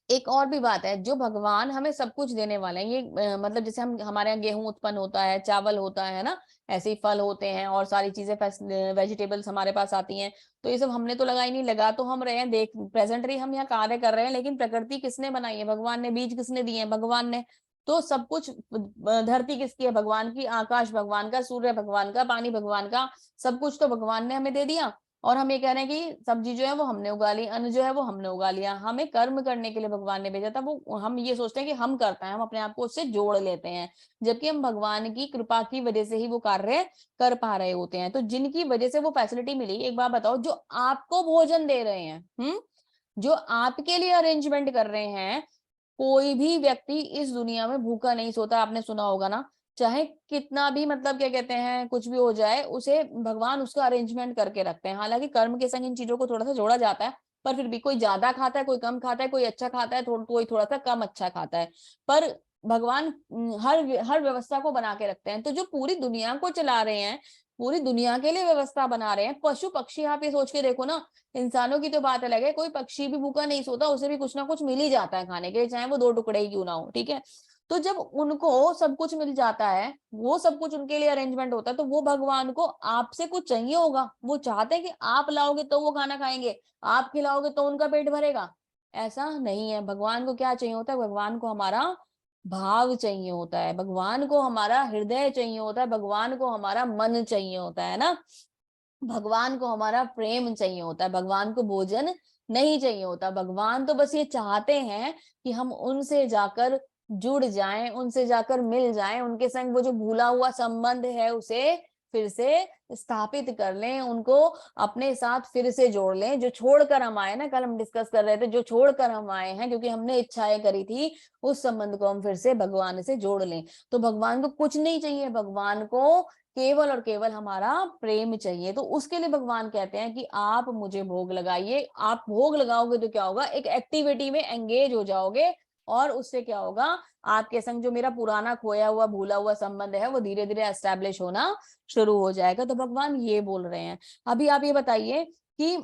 एक और भी बात है, जो भगवान हमें सब कुछ देने वाले हैं, ये मतलब जैसे हम हमारे यहाँ गेहूं उत्पन्न होता है, चावल होता है ना, ऐसे ही फल होते हैं और सारी चीजें वेजिटेबल्स हमारे पास आती हैं। तो ये सब हमने तो लगाई नहीं, लगा तो हम रहे हैं, देख प्रेजेंटली हम यहाँ कार्य कर रहे हैं, लेकिन प्रकृति किसने बनाई है? भगवान ने। बीज किसने दिए हैं? भगवान ने। तो सब कुछ, धरती किसकी है? भगवान की। आकाश भगवान का, सूर्य भगवान का, पानी भगवान का, सब कुछ तो भगवान ने हमें दे दिया। और हम ये कह रहे हैं कि सब्जी जो है वो हमने उगा ली, अन्न जो है वो हमने उगा लिया। हमें कर्म करने के लिए भगवान ने भेजा था, वो हम ये सोचते हैं कि हम करते हैं, हम अपने आप को उससे जोड़ लेते हैं, जबकि हम भगवान की कृपा की वजह से ही वो कार्य कर पा रहे होते हैं। तो जिनकी वजह से वो फैसिलिटी मिली, एक बात बताओ, जो आपको भोजन दे रहे हैं, जो आपके लिए अरेंजमेंट कर रहे हैं, कोई भी व्यक्ति इस दुनिया में भूखा नहीं सोता। आपने सुना होगा ना, चाहे कितना भी मतलब क्या कहते हैं, कुछ भी हो जाए, उसे भगवान उसका अरेंजमेंट करके रखते हैं। हालांकि कर्म के संग इन चीजों को थोड़ा सा जोड़ा जाता है, पर फिर भी कोई ज्यादा खाता है, कोई कम खाता है, कोई अच्छा खाता है, कोई थोड़ा सा कम अच्छा खाता है, पर भगवान हर हर व्यवस्था को बना के रखते हैं। तो जो पूरी दुनिया को चला रहे हैं, पूरी दुनिया के लिए व्यवस्था बना रहे हैं, पशु पक्षी, आप ये सोच के देखो ना, इंसानों की तो बात अलग है, कोई पक्षी भी भूखा नहीं सोता, उसे भी कुछ ना कुछ मिल ही जाता है खाने के लिए, चाहे वो 2 टुकड़े ही क्यों ना हो, ठीक है। तो जब उनको सब कुछ मिल जाता है, वो सब कुछ उनके लिए अरेंजमेंट होता है, तो वो भगवान को आपसे कुछ चाहिए होगा, वो चाहते हैं कि आप लाओगे तो वो खाना खाएंगे, आप खिलाओगे तो उनका पेट भरेगा। ऐसा नहीं है। भगवान को क्या चाहिए होता है? भगवान को हमारा भाव चाहिए होता है, भगवान को हमारा हृदय चाहिए होता है, भगवान को हमारा मन चाहिए होता है ना, भगवान को हमारा प्रेम चाहिए होता है, भगवान को भोजन नहीं चाहिए होता। भगवान तो बस ये चाहते हैं कि हम उनसे जाकर जुड़ जाएं, उनसे जाकर मिल जाएं, उनके संग वो जो भूला हुआ संबंध है उसे फिर से स्थापित कर लें, उनको अपने साथ फिर से जोड़ लें। जो छोड़कर हम आए ना, कल हम डिस्कस कर रहे थे, जो छोड़कर हम आए हैं क्योंकि हमने इच्छाएं करी थी, उस संबंध को हम फिर से भगवान से जोड़ लें। तो भगवान को कुछ नहीं चाहिए, भगवान को केवल और केवल हमारा प्रेम चाहिए। तो उसके लिए भगवान कहते हैं कि आप मुझे भोग लगाइए। आप भोग लगाओगे तो क्या होगा? एक एक्टिविटी में एंगेज हो जाओगे, और उससे क्या होगा? आपके संग जो मेरा पुराना खोया हुआ भूला हुआ संबंध है वो धीरे धीरे एस्टेब्लिश होना शुरू हो जाएगा। तो भगवान ये बोल रहे हैं। अभी आप ये बताइए कि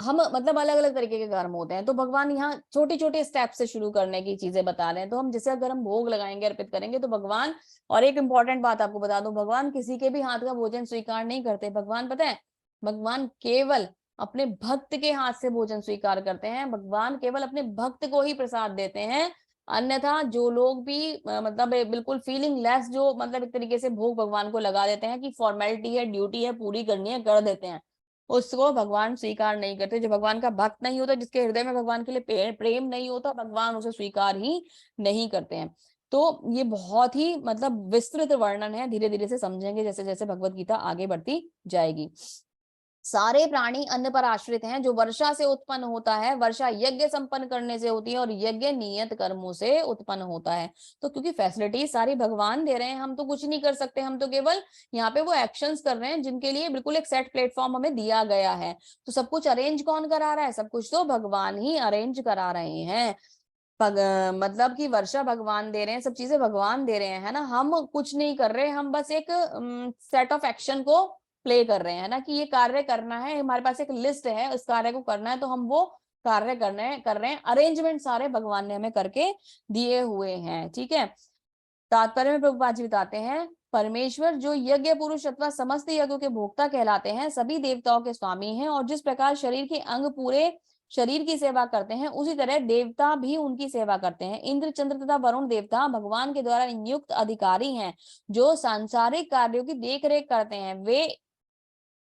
हम मतलब अलग अलग तरीके के कर्म होते हैं, तो भगवान यहाँ छोटी छोटी स्टेप से शुरू करने की चीजें बता रहे हैं। तो हम जैसे अगर हम भोग लगाएंगे, अर्पित करेंगे, तो भगवान, और एक इंपॉर्टेंट बात आपको बता दूं, भगवान किसी के भी हाथ का भोजन स्वीकार नहीं करते। भगवान पता है, भगवान केवल अपने भक्त के हाथ से भोजन स्वीकार करते हैं, भगवान केवल अपने भक्त को ही प्रसाद देते हैं। अन्यथा जो लोग भी मतलब बिल्कुल फीलिंग लेस, जो मतलब एक तरीके से भोग भगवान को लगा देते हैं कि फॉर्मेलिटी है, ड्यूटी है, पूरी करनी है, कर देते हैं, उसको भगवान स्वीकार नहीं करते। जो भगवान का भक्त नहीं होता, जिसके हृदय में भगवान के लिए प्रेम नहीं होता, भगवान उसे स्वीकार ही नहीं करते हैं। तो ये बहुत ही मतलब विस्तृत वर्णन है, धीरे धीरे से समझेंगे जैसे जैसे भगवत गीता आगे बढ़ती जाएगी। सारे प्राणी अन्न पर आश्रित हैं। जो वर्षा से उत्पन्न होता है, वर्षा यज्ञ संपन्न करने से होती है, और यज्ञ नियत कर्मों से उत्पन्न होता है। तो क्योंकि फैसिलिटी सारी भगवान दे रहे हैं, हम तो कुछ नहीं कर सकते, हम तो केवल यहाँ पे वो एक्शंस कर रहे हैं जिनके लिए बिल्कुल एक सेट प्लेटफॉर्म हमें दिया गया है। तो सब कुछ अरेंज कौन करा रहा है? सब कुछ तो भगवान ही अरेंज करा रहे हैं। मतलब कि वर्षा भगवान दे रहे हैं, सब चीजें भगवान दे रहे हैं, है ना। हम कुछ नहीं कर रहे, हम बस एक सेट ऑफ एक्शन को प्ले कर रहे हैं ना, कि ये कार्य करना है, हमारे पास एक लिस्ट है, इस कार्य को करना है, तो हम वो कार्य कर रहे हैं। अरेंजमेंट सारे भगवान ने हमें करके दिए हुए हैं, ठीक है। तात्पर्य में प्रभुपाद जी बताते हैं, परमेश्वर जो यज्ञ पुरुष अथवा समस्त यज्ञों के भोक्ता कहलाते हैं, सभी देवताओं के स्वामी हैं, और जिस प्रकार शरीर के अंग पूरे शरीर की सेवा करते हैं, उसी तरह देवता भी उनकी सेवा करते हैं। इंद्र, चंद्र तथा वरुण देवता भगवान के द्वारा नियुक्त अधिकारी हैं जो सांसारिक कार्यों की देख रेख करते हैं। वे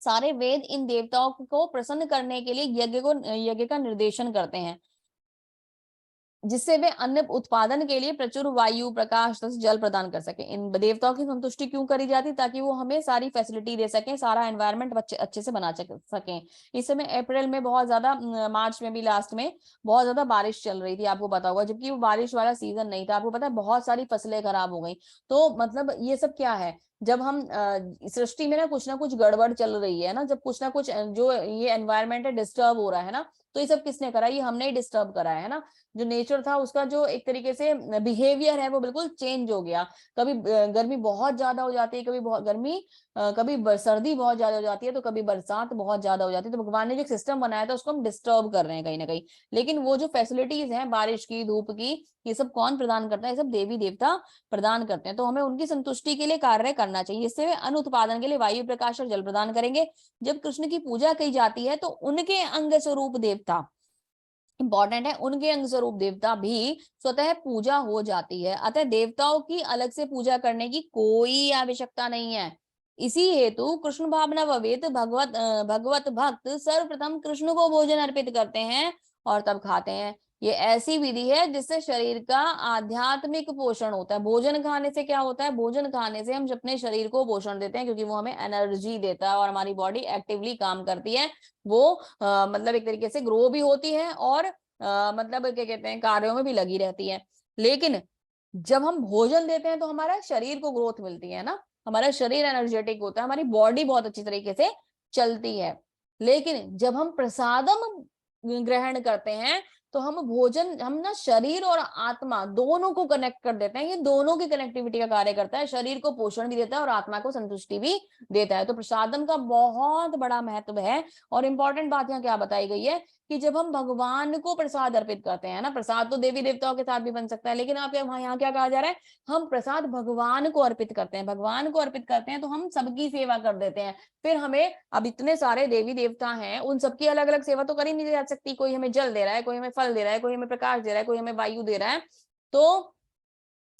सारे वेद इन देवताओं को प्रसन्न करने के लिए यज्ञ का निर्देशन करते हैं, जिससे वे अन्न उत्पादन के लिए प्रचुर वायु, प्रकाश तथा जल प्रदान कर सके। इन देवताओं की संतुष्टि क्यों करी जाती? ताकि वो हमें सारी फैसिलिटी दे सकें, सारा एनवायरनमेंट अच्छे से बना सकें। इस समय अप्रैल में बहुत ज्यादा, मार्च में भी लास्ट में बहुत ज्यादा बारिश चल रही थी, आपको पता होगा, जबकि वो बारिश वाला सीजन नहीं था। आपको पता है बहुत सारी फसलें खराब हो गई। तो मतलब ये सब क्या है, जब हम सृष्टि में ना कुछ गड़बड़ चल रही है ना, जब कुछ ना कुछ जो ये एनवायरनमेंट है डिस्टर्ब हो रहा है ना, तो ये सब किसने करा? ये हमने ही डिस्टर्ब करा है ना। जो नेचर था उसका जो एक तरीके से बिहेवियर है वो बिल्कुल चेंज हो गया। कभी गर्मी बहुत ज्यादा हो जाती है, कभी बहुत गर्मी, कभी सर्दी बहुत ज्यादा हो जाती है, तो कभी बरसात बहुत ज्यादा हो जाती है। तो भगवान ने जो सिस्टम बनाया था उसको हम डिस्टर्ब कर रहे हैं कहीं ना कहीं। लेकिन वो जो फैसिलिटीज हैं बारिश की, धूप की, ये सब कौन प्रदान करता है? ये सब देवी देवता प्रदान करते हैं। तो हमें उनकी संतुष्टि के लिए कार्य करना चाहिए, इससे वे अन्न उत्पादन के लिए वायु, प्रकाश और जल प्रदान करेंगे। जब कृष्ण की पूजा की जाती है तो उनके अंग स्वरूप देवता, इंपॉर्टेंट है, उनके अंग स्वरूप देवता भी स्वतः पूजा हो जाती है। अतः देवताओं की अलग से पूजा करने की कोई आवश्यकता नहीं है। इसी हेतु कृष्ण भावना वेद भगवत भक्त सर्वप्रथम कृष्ण को भोजन अर्पित करते हैं और तब खाते हैं। ये ऐसी विधि है जिससे शरीर का आध्यात्मिक पोषण होता है। भोजन खाने से क्या होता है? भोजन खाने से हम अपने शरीर को पोषण देते हैं, क्योंकि वो हमें एनर्जी देता है और हमारी बॉडी एक्टिवली काम करती है। वो मतलब एक तरीके से ग्रो भी होती है और मतलब क्या कहते हैं, कार्यों में भी लगी रहती है। लेकिन जब हम भोजन देते हैं तो हमारा शरीर को ग्रोथ मिलती है ना, हमारा शरीर एनर्जेटिक होता है, हमारी बॉडी बहुत अच्छी तरीके से चलती है। लेकिन जब हम प्रसादम ग्रहण करते हैं तो हम ना शरीर और आत्मा दोनों को कनेक्ट कर देते हैं। ये दोनों की कनेक्टिविटी का कार्य करता है, शरीर को पोषण भी देता है और आत्मा को संतुष्टि भी देता है। तो प्रसादम का बहुत बड़ा महत्व है। और इंपॉर्टेंट बात यहाँ क्या बताई गई है कि जब हम भगवान को प्रसाद अर्पित करते हैं ना, प्रसाद तो देवी देवताओं के साथ भी बन सकता है, लेकिन आप यहाँ क्या कहा जा रहा है? हम प्रसाद भगवान को अर्पित करते हैं। भगवान को अर्पित करते हैं तो हम सबकी सेवा कर देते हैं। फिर हमें, अब इतने सारे देवी देवता हैं, उन सबकी अलग अलग सेवा तो कर ही नहीं जा सकती। कोई हमें जल दे रहा है, कोई हमें फल दे रहा है, कोई हमें प्रकाश दे रहा है, कोई हमें वायु दे रहा है, तो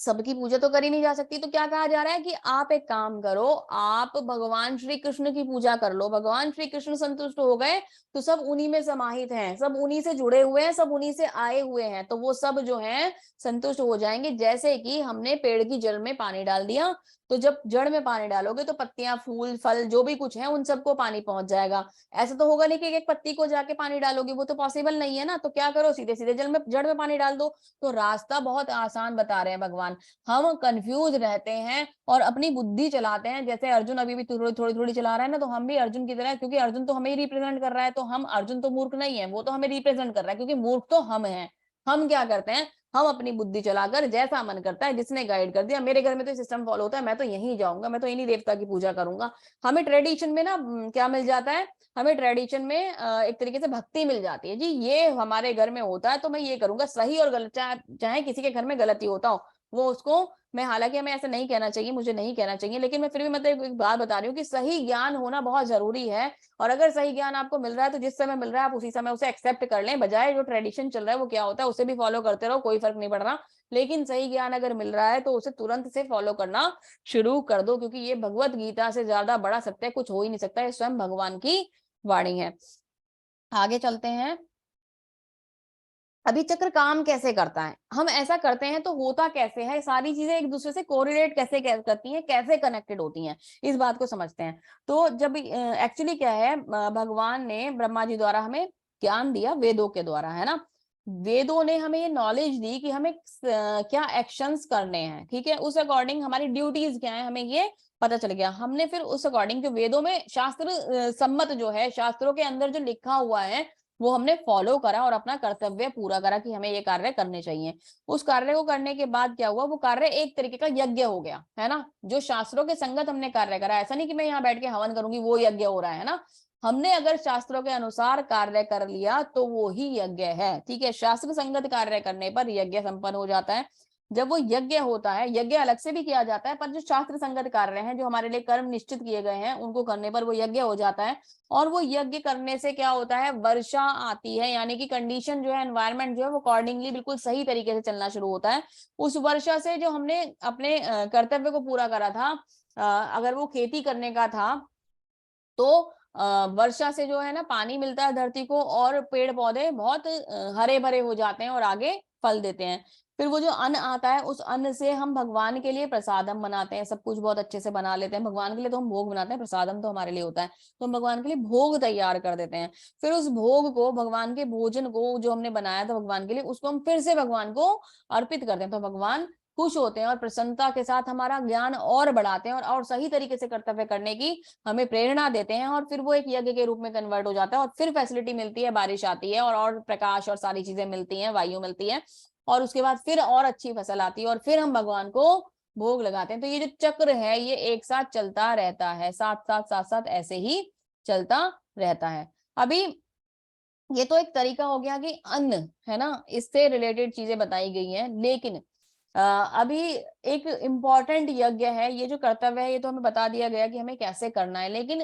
सबकी पूजा तो करी नहीं जा सकती। तो क्या कहा जा रहा है कि आप एक काम करो, आप भगवान श्री कृष्ण की पूजा कर लो। भगवान श्री कृष्ण संतुष्ट हो गए तो सब उन्हीं में समाहित हैं, सब उन्हीं से जुड़े हुए हैं, सब उन्हीं से आए हुए हैं, तो वो सब जो है संतुष्ट हो जाएंगे। जैसे कि हमने पेड़ की जड़ में पानी डाल दिया, तो जब जड़ में पानी डालोगे तो पत्तियां, फूल, फल जो भी कुछ है उन सबको पानी पहुंच जाएगा। ऐसा तो होगा नहीं कि एक पत्ती को जाके पानी डालोगे, वो तो पॉसिबल नहीं है ना। तो क्या करो, सीधे सीधे जड़ में पानी डाल दो। तो रास्ता बहुत आसान बता रहे हैं भगवान। हम कंफ्यूज रहते हैं और अपनी बुद्धि चलाते हैं। जैसे अर्जुन अभी भी थोड़ी थोड़ी चला रहा है ना, तो हम भी अर्जुन की तरह, क्योंकि अर्जुन तो हमें ही रिप्रेजेंट कर रहा है, तो हम, अर्जुन तो मूर्ख नहीं है, वो तो हमें रिप्रेजेंट कर रहा है, क्योंकि मूर्ख तो हम हैं। हम क्या करते हैं, हम अपनी बुद्धि चलाकर जैसा मन करता है, जिसने गाइड कर दिया, मेरे घर में तो सिस्टम फॉलो होता है, मैं तो यहीं जाऊंगा, मैं तो इन्हीं देवता की पूजा करूंगा। हमें ट्रेडिशन में ना क्या मिल जाता है, हमें ट्रेडिशन में एक तरीके से भक्ति मिल जाती है। जी ये हमारे घर में होता है तो मैं ये करूंगा, सही और गलत, चाहे किसी के घर में गलती होता हो, वो उसको, मैं, हालांकि हमें ऐसा नहीं कहना चाहिए, मुझे नहीं कहना चाहिए, लेकिन मैं फिर भी मतलब एक बात बता रही हूँ कि सही ज्ञान होना बहुत जरूरी है। और अगर सही ज्ञान आपको मिल रहा है तो जिस समय मिल रहा है आप उसी समय उसे एक्सेप्ट कर लें, बजाय जो ट्रेडिशन चल रहा है वो क्या होता है उसे भी फॉलो करते रहो, कोई फर्क नहीं पड़ रहा। लेकिन सही ज्ञान अगर मिल रहा है तो उसे तुरंत से फॉलो करना शुरू कर दो, क्योंकि ये भगवत गीता से ज्यादा बड़ा सत्य कुछ हो ही नहीं सकता। ये स्वयं भगवान की वाणी है। आगे चलते हैं। अभी चक्र काम कैसे करता है, हम ऐसा करते हैं तो होता कैसे है, सारी चीजें एक दूसरे से कोरिलेट कैसे करती हैं, कैसे कनेक्टेड होती हैं, इस बात को समझते हैं। तो जब एक्चुअली क्या है, भगवान ने ब्रह्मा जी द्वारा हमें ज्ञान दिया वेदों के द्वारा, है ना। वेदों ने हमें ये नॉलेज दी कि हमें क्या एक्शंस करने हैं, ठीक है, उस अकॉर्डिंग हमारी ड्यूटीज क्या है, हमें ये पता चल गया। हमने फिर उस अकॉर्डिंग जो वेदों में शास्त्र सम्मत जो है, शास्त्रों के अंदर जो लिखा हुआ है वो हमने फॉलो करा और अपना कर्तव्य पूरा करा कि हमें ये कार्य करने चाहिए। उस कार्य को करने के बाद क्या हुआ, वो कार्य एक तरीके का यज्ञ हो गया, है ना। जो शास्त्रों के संगत हमने कार्य करा, ऐसा नहीं कि मैं यहाँ बैठ के हवन करूंगी वो यज्ञ हो रहा है ना। हमने अगर शास्त्रों के अनुसार कार्य कर लिया तो वो ही यज्ञ है, ठीक है। शास्त्र संगत कार्य करने पर यज्ञ संपन्न हो जाता है। जब वो यज्ञ होता है, यज्ञ अलग से भी किया जाता है, पर जो शास्त्र संगत कार्य हैं, जो हमारे लिए कर्म निश्चित किए गए हैं, उनको करने पर वो यज्ञ हो जाता है। और वो यज्ञ करने से क्या होता है, वर्षा आती है, यानी कि कंडीशन जो है, एनवायरनमेंट जो है, वो अकॉर्डिंगली बिल्कुल सही तरीके से चलना शुरू होता है। उस वर्षा से जो हमने अपने कर्तव्य को पूरा करा था, अगर वो खेती करने का था, तो वर्षा से जो है ना पानी मिलता है धरती को, और पेड़ पौधे बहुत हरे भरे हो जाते हैं और आगे फल देते हैं। फिर वो जो अन्न आता है, उस अन्न से हम भगवान के लिए प्रसादम बनाते हैं, सब कुछ बहुत अच्छे से बना लेते हैं। भगवान के लिए तो हम भोग बनाते हैं, प्रसादम तो हमारे लिए होता है, तो हम भगवान के लिए भोग तैयार कर देते हैं। फिर उस भोग को, भगवान के भोजन को जो हमने बनाया था भगवान के लिए, उसको हम फिर से भगवान को अर्पित करते हैं, तो भगवान खुश होते हैं और प्रसन्नता के साथ हमारा ज्ञान और बढ़ाते हैं, और सही तरीके से कर्तव्य करने की हमें प्रेरणा देते हैं, और फिर वो एक यज्ञ के रूप में कन्वर्ट हो जाता है, और फिर फैसिलिटी मिलती है, बारिश आती है, और प्रकाश और सारी चीजें मिलती हैं, वायु मिलती है, और उसके बाद फिर और अच्छी फसल आती है, और फिर हम भगवान को भोग लगाते हैं। तो ये जो चक्र है, ये एक साथ चलता रहता है, साथ साथ ऐसे ही चलता रहता है। अभी ये तो एक तरीका हो गया कि अन्न है ना, इससे रिलेटेड चीजें बताई गई हैं, लेकिन अभी एक इम्पॉर्टेंट यज्ञ है, ये जो कर्तव्य है, ये तो हमें बता दिया गया कि हमें कैसे करना है, लेकिन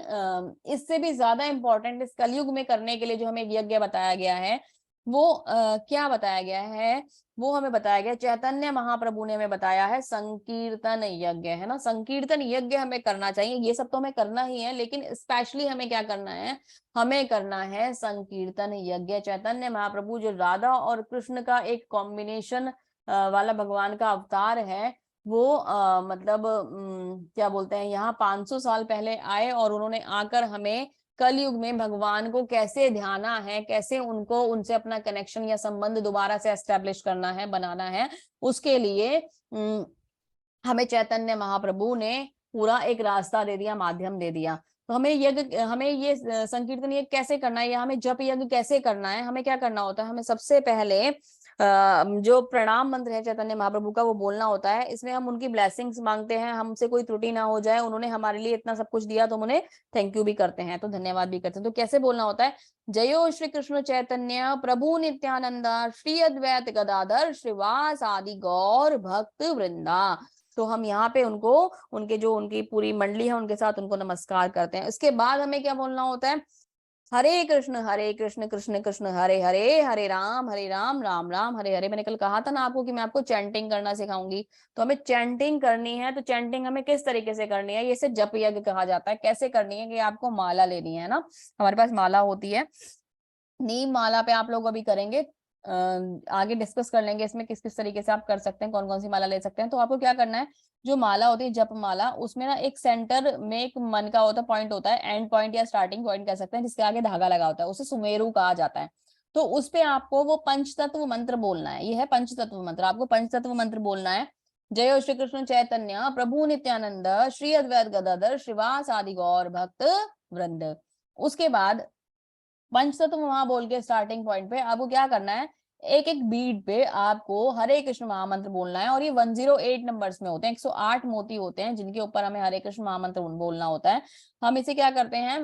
इससे भी ज्यादा इम्पोर्टेंट इस कलयुग में करने के लिए जो हमें एक यज्ञ बताया गया है, वो क्या बताया गया है, वो हमें बताया गया, चैतन्य महाप्रभु ने हमें बताया है, संकीर्तन यज्ञ, है ना। संकीर्तन यज्ञ हमें करना चाहिए, ये सब तो हमें करना ही है, लेकिन स्पेशली हमें क्या करना है, हमें करना है संकीर्तन यज्ञ। चैतन्य महाप्रभु जो राधा और कृष्ण का एक कॉम्बिनेशन वाला भगवान का अवतार है, वो मतलब क्या बोलते हैं, यहाँ 500 साल पहले आए, और उन्होंने आकर हमें कलयुग में भगवान को कैसे ध्याना है, कैसे उनको, उनसे अपना कनेक्शन या संबंध दोबारा से एस्टेब्लिश करना है, बनाना है, उसके लिए हमें चैतन्य महाप्रभु ने पूरा एक रास्ता दे दिया, माध्यम दे दिया। तो हमें यज्ञ, हमें ये संकीर्तन यज्ञ कैसे करना है, या हमें जप यज्ञ कैसे करना है, हमें क्या करना होता है, हमें सबसे पहले जो प्रणाम मंत्र है चैतन्य महाप्रभु का, वो बोलना होता है। इसमें हम उनकी ब्लेसिंग्स मांगते हैं, हमसे कोई त्रुटि ना हो जाए, उन्होंने हमारे लिए इतना सब कुछ दिया, तो हम उन्हें थैंक यू भी करते हैं, तो धन्यवाद भी करते हैं। तो कैसे बोलना होता है, जयो श्री कृष्ण चैतन्य प्रभु नित्यानंद श्री अद्वैत गदाधर श्रीवास आदि गौर भक्त वृंदा। तो हम यहाँ पे उनको, उनके जो उनकी पूरी मंडली है, उनके साथ उनको नमस्कार करते हैं। इसके बाद हमें क्या बोलना होता है, हरे कृष्ण कृष्ण कृष्ण हरे हरे, हरे राम राम राम हरे हरे। मैंने कल कहा था ना आपको कि मैं आपको चैंटिंग करना सिखाऊंगी, तो हमें चैंटिंग करनी है। तो चैंटिंग हमें किस तरीके से करनी है, ये इसे जप यज्ञ कहा जाता है। कैसे करनी है कि आपको माला लेनी है ना, हमारे पास माला होती है, नीम माला पे आप लोग अभी करेंगे, आगे डिस्कस कर लेंगे इसमें किस किस तरीके से आप कर सकते हैं, कौन कौन सी माला ले सकते हैं। तो आपको क्या करना है, जो माला होती है जप माला, उसमें ना एक सेंटर में एक मन का होता है, पॉइंट होता है, एंड पॉइंट या स्टार्टिंग पॉइंट कह सकते हैं, जिसके आगे धागा लगा होता है, उसे सुमेरु कहा जाता है। तो उस पे आपको वो पंचतत्व मंत्र बोलना है, ये है पंचतत्व मंत्र, आपको पंचतत्व मंत्र बोलना है। जय श्री कृष्ण चैतन्य प्रभु नित्यानंद श्री अद्वैत गदाधर श्रीवास आदि गौर भक्त वृंद। उसके बाद पंचतत्व वहां बोल के स्टार्टिंग पॉइंट पे आपको क्या करना है, एक एक बीट पे आपको हरे कृष्ण महामंत्र बोलना है। और ये 108 नंबर्स में होते हैं, 108 मोती होते हैं, जिनके ऊपर हमें हरे कृष्ण महामंत्र बोलना होता है। हम इसे क्या करते हैं,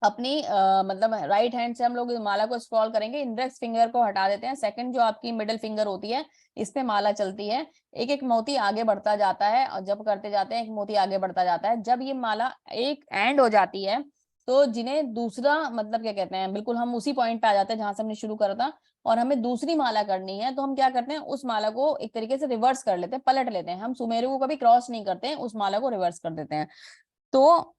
अपनी मतलब राइट हैंड से हम लोग माला को स्क्रॉल करेंगे, इंडेक्स फिंगर को हटा देते हैं, सेकंड जो आपकी मिडिल फिंगर होती है, इस पे माला चलती है, एक एक मोती आगे बढ़ता जाता है, और जब करते जाते हैं एक मोती आगे बढ़ता जाता है। जब ये माला एक एंड हो जाती है, तो जिन्हें दूसरा मतलब क्या कहते हैं, बिल्कुल हम उसी पॉइंट पे आ जाते हैं जहां से हमने शुरू करा था, और हमें दूसरी माला करनी है, तो हम क्या करते हैं, उस माला को एक तरीके से रिवर्स कर लेते हैं, पलट लेते हैं। हम सुमेरु को कभी क्रॉस नहीं करते हैं, उस माला को रिवर्स कर देते हैं। तो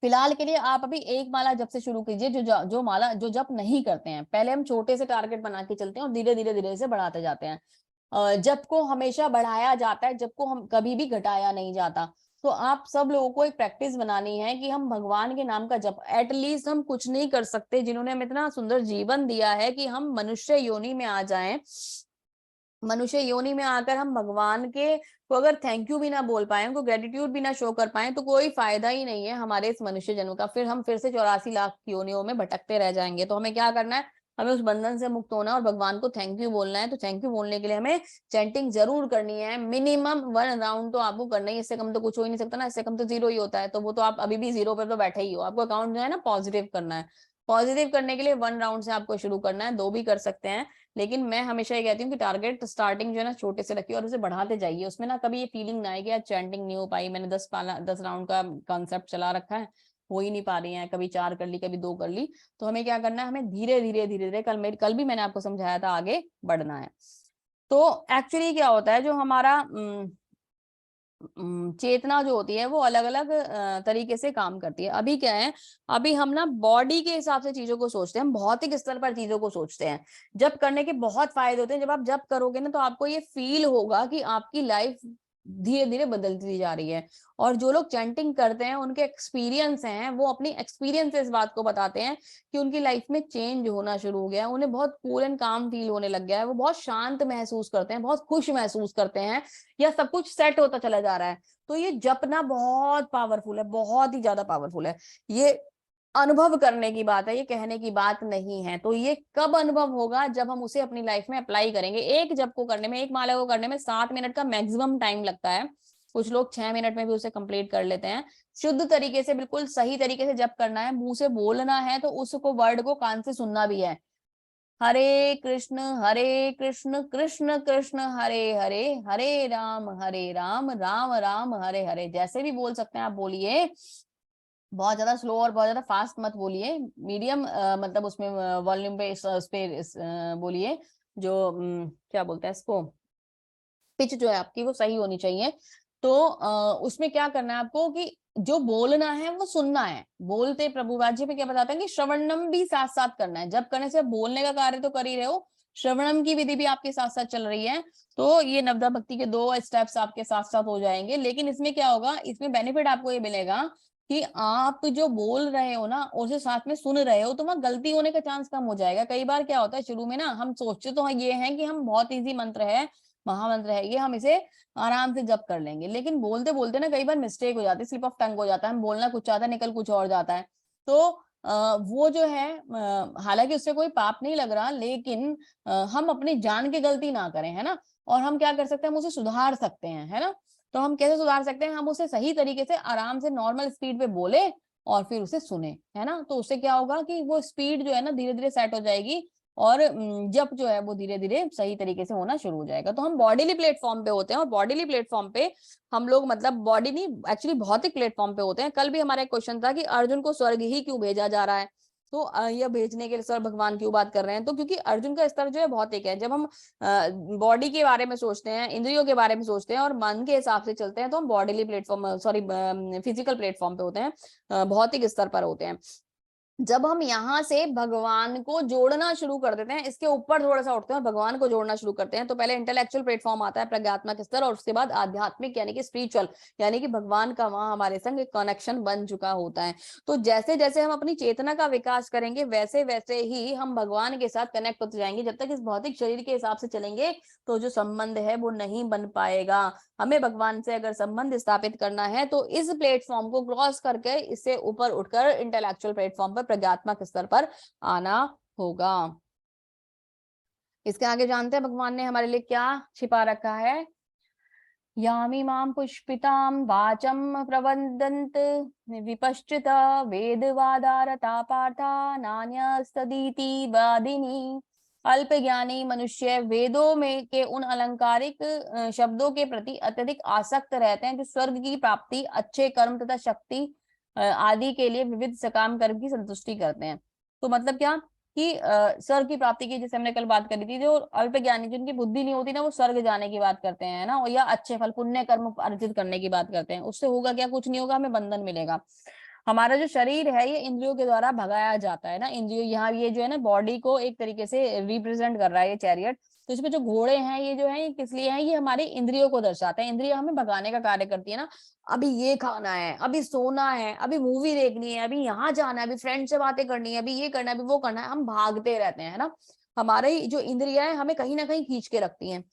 फिलहाल के लिए आप अभी एक माला जप से शुरू कीजिए, जो माला जो जप नहीं करते हैं। पहले हम छोटे से टारगेट बना के चलते हैं, और धीरे धीरे धीरे से बढ़ाते जाते हैं। जप को हमेशा बढ़ाया जाता है, जप को हम कभी भी घटाया नहीं जाता। तो आप सब लोगों को एक प्रैक्टिस बनानी है कि हम भगवान के नाम का जप, एटलीस्ट हम कुछ नहीं कर सकते, जिन्होंने हमें इतना सुंदर जीवन दिया है कि हम मनुष्य योनि में आ जाएं, मनुष्य योनि में आकर हम भगवान के को अगर थैंक यू भी ना बोल पाए, उनको ग्रेटिट्यूड भी ना शो कर पाए, तो कोई फायदा ही नहीं है हमारे इस मनुष्य जन्म का। फिर हम फिर से 84 लाख योनियों में भटकते रह जाएंगे। तो हमें क्या करना है, हमें उस बंधन से मुक्त होना और भगवान को थैंक यू बोलना है। तो थैंक यू बोलने के लिए हमें चैंटिंग जरूर करनी है, मिनिमम 1 राउंड तो आपको करना ही, इससे कम तो कुछ हो ही नहीं सकता ना, इससे कम तो 0 ही होता है। तो वो तो आप अभी भी 0 पर तो बैठे ही हो, आपको अकाउंट जो है ना पॉजिटिव करना है। पॉजिटिव करने के लिए 1 राउंड से आपको शुरू करना है, 2 भी कर सकते हैं, लेकिन मैं हमेशा ये कहती हूँ कि टारगेट स्टार्टिंग जो है ना छोटे से रखिए और उसे बढ़ाते जाइए। उसमें ना कभी ये फीलिंग ना आए कि यार चैंटिंग नहीं हो पाई, मैंने 10 राउंड का कॉन्सेप्ट चला रखा है, हो ही नहीं पा रही है, कभी 4 कर ली, कभी 2 कर ली। तो हमें क्या करना है, हमें धीरे धीरे धीरे धीरे, कल भी मैंने आपको समझाया था, आगे बढ़ना है। तो एक्चुअली क्या होता है, जो हमारा चेतना जो होती है वो अलग अलग तरीके से काम करती है। अभी क्या है, अभी हम ना बॉडी के हिसाब से चीजों को सोचते हैं, हम भौतिक स्तर पर चीजों को सोचते हैं। जब करने के बहुत फायदे होते हैं, जब आप जब करोगे ना तो आपको ये फील होगा कि आपकी लाइफ धीरे धीरे बदलती जा रही है। और जो लोग चैंटिंग करते हैं उनके एक्सपीरियंस हैं, वो अपनी एक्सपीरियंस से इस बात को बताते हैं कि उनकी लाइफ में चेंज होना शुरू हो गया है, उन्हें बहुत कूल एंड काम फील होने लग गया है, वो बहुत शांत महसूस करते हैं, बहुत खुश महसूस करते हैं, या सब कुछ सेट होता चला जा रहा है। तो ये जपना बहुत पावरफुल है, बहुत ही ज्यादा पावरफुल है। ये अनुभव करने की बात है, ये कहने की बात नहीं है। तो ये कब अनुभव होगा, जब हम उसे अपनी लाइफ में अप्लाई करेंगे। एक जप को करने में, एक माला को करने में 7 मिनट का मैक्सिमम टाइम लगता है। कुछ लोग 6 मिनट में भी उसे कंप्लीट कर लेते हैं। शुद्ध तरीके से, बिल्कुल सही तरीके से जप करना है, मुंह से बोलना है, तो उसको वर्ड को कान से सुनना भी है। हरे कृष्ण कृष्ण कृष्ण हरे हरे, हरे राम राम राम हरे हरे। जैसे भी बोल सकते हैं आप बोलिए, बहुत ज्यादा स्लो और बहुत ज्यादा फास्ट मत बोलिए, मीडियम मतलब उसमें वॉल्यूम पे बोलिए। जो क्या बोलते हैं इसको, पिच जो है आपकी वो सही होनी चाहिए। तो उसमें क्या करना है आपको कि जो बोलना है वो सुनना है। बोलते प्रभु राज्य में क्या बताते हैं कि श्रवणम भी साथ साथ करना है। जब करने से बोलने का कार्य तो कर ही रहे हो, श्रवणम की विधि भी आपके साथ साथ चल रही है। तो ये नवदा भक्ति के 2 स्टेप्स आपके साथ साथ हो जाएंगे। लेकिन इसमें क्या होगा, इसमें बेनिफिट आपको ये मिलेगा कि आप जो बोल रहे हो ना उसे साथ में सुन रहे हो, तो वहां गलती होने का चांस कम हो जाएगा। कई बार क्या होता है, शुरू में ना हम सोचते तो ये है कि हम बहुत इजी मंत्र है, महामंत्र है ये, हम इसे आराम से जप कर लेंगे, लेकिन बोलते बोलते ना कई बार मिस्टेक हो जाती है, स्लिप ऑफ टंग हो जाता है, हम बोलना कुछ चाहता है, निकल कुछ और जाता है। तो वो जो है, हालांकि उससे कोई पाप नहीं लग रहा, लेकिन हम अपनी जान की गलती ना करें, है ना। और हम क्या कर सकते हैं, हम उसे सुधार सकते हैं, है ना। तो हम कैसे सुधार सकते हैं, हम उसे सही तरीके से आराम से नॉर्मल स्पीड पे बोले और फिर उसे सुने, है ना। तो उससे क्या होगा कि वो स्पीड जो है ना धीरे धीरे सेट हो जाएगी, और जब जो है वो धीरे धीरे सही तरीके से होना शुरू हो जाएगा। तो हम बॉडीली प्लेटफॉर्म पे होते हैं, और बॉडीली प्लेटफॉर्म पे हम लोग, मतलब बॉडी नहीं, एक्चुअली भौतिक प्लेटफॉर्म पे होते हैं। कल भी हमारा एक क्वेश्चन था कि अर्जुन को स्वर्ग ही क्यों भेजा जा रहा है। तो यह भेजने के लिए सर भगवान क्यों बात कर रहे हैं, तो क्योंकि अर्जुन का स्तर जो है भौतिक है। जब हम बॉडी के बारे में सोचते हैं, इंद्रियों के बारे में सोचते हैं और मन के हिसाब से चलते हैं, तो हम bodily platform, sorry physical platform पे होते हैं, भौतिक स्तर पर होते हैं। जब हम यहाँ से भगवान को जोड़ना शुरू कर देते हैं, इसके ऊपर थोड़ा सा उठते हैं और भगवान को जोड़ना शुरू करते हैं, तो पहले इंटेलेक्चुअल प्लेटफॉर्म आता है, प्रज्ञात्मक स्तर, और उसके बाद आध्यात्मिक यानी कि स्पिरिचुअल, यानी कि भगवान का वहां हमारे संग एक कनेक्शन बन चुका होता है। तो जैसे जैसे हम अपनी चेतना का विकास करेंगे, वैसे वैसे ही हम भगवान के साथ कनेक्ट होते जाएंगे। जब तक इस भौतिक शरीर के हिसाब से चलेंगे तो जो संबंध है वो नहीं बन पाएगा। हमें भगवान से अगर संबंध स्थापित करना है तो इस प्लेटफॉर्म को क्रॉस करके, इससे ऊपर उठकर इंटेलेक्चुअल प्लेटफॉर्म पर, प्रज्ञात्मक स्तर पर आना होगा। इसके आगे जानते हैं भगवान ने हमारे लिए क्या छिपा रखा है। यामिमां पुष्पितां वाचं प्रवदन्त विपश्चित वेदवादारता पार्था नान्यस्तदीति वादिनी। अल्प ज्ञानी मनुष्य वेदों में के उन अलंकारिक शब्दों के प्रति अत्यधिक आसक्त रहते हैं, जो स्वर्ग की प्राप्ति, अच्छे कर्म तथा शक्ति आदि के लिए विविध सकाम कर्म की संतुष्टि करते हैं। तो मतलब क्या कि स्वर्ग की प्राप्ति की, जैसे हमने कल बात करी थी, जो अल्प ज्ञानी, जिनकी बुद्धि नहीं होती ना, वो स्वर्ग जाने की बात करते हैं ना, या अच्छे फल पुण्य कर्म अर्जित करने की बात करते हैं। उससे होगा क्या, कुछ नहीं होगा, हमें बंधन मिलेगा। हमारा जो शरीर है ये इंद्रियों के द्वारा भगाया जाता है ना। इंद्रियों, यहाँ ये जो है ना बॉडी को एक तरीके से रिप्रेजेंट कर रहा है ये चैरियट। तो इसमें जो घोड़े हैं ये जो है, ये किस लिए हैं, ये हमारी इंद्रियों को दर्शाते हैं। इंद्रिया हमें भगाने का कार्य करती है ना। अभी ये खाना है, अभी सोना है, अभी मूवी देखनी है, अभी यहाँ जाना है, अभी फ्रेंड से बातें करनी है, अभी ये करना है, अभी वो करना है, हम भागते रहते हैं ना। हमारे जो इंद्रिया है हमें कहीं ना कहीं खींच के रखती हैं।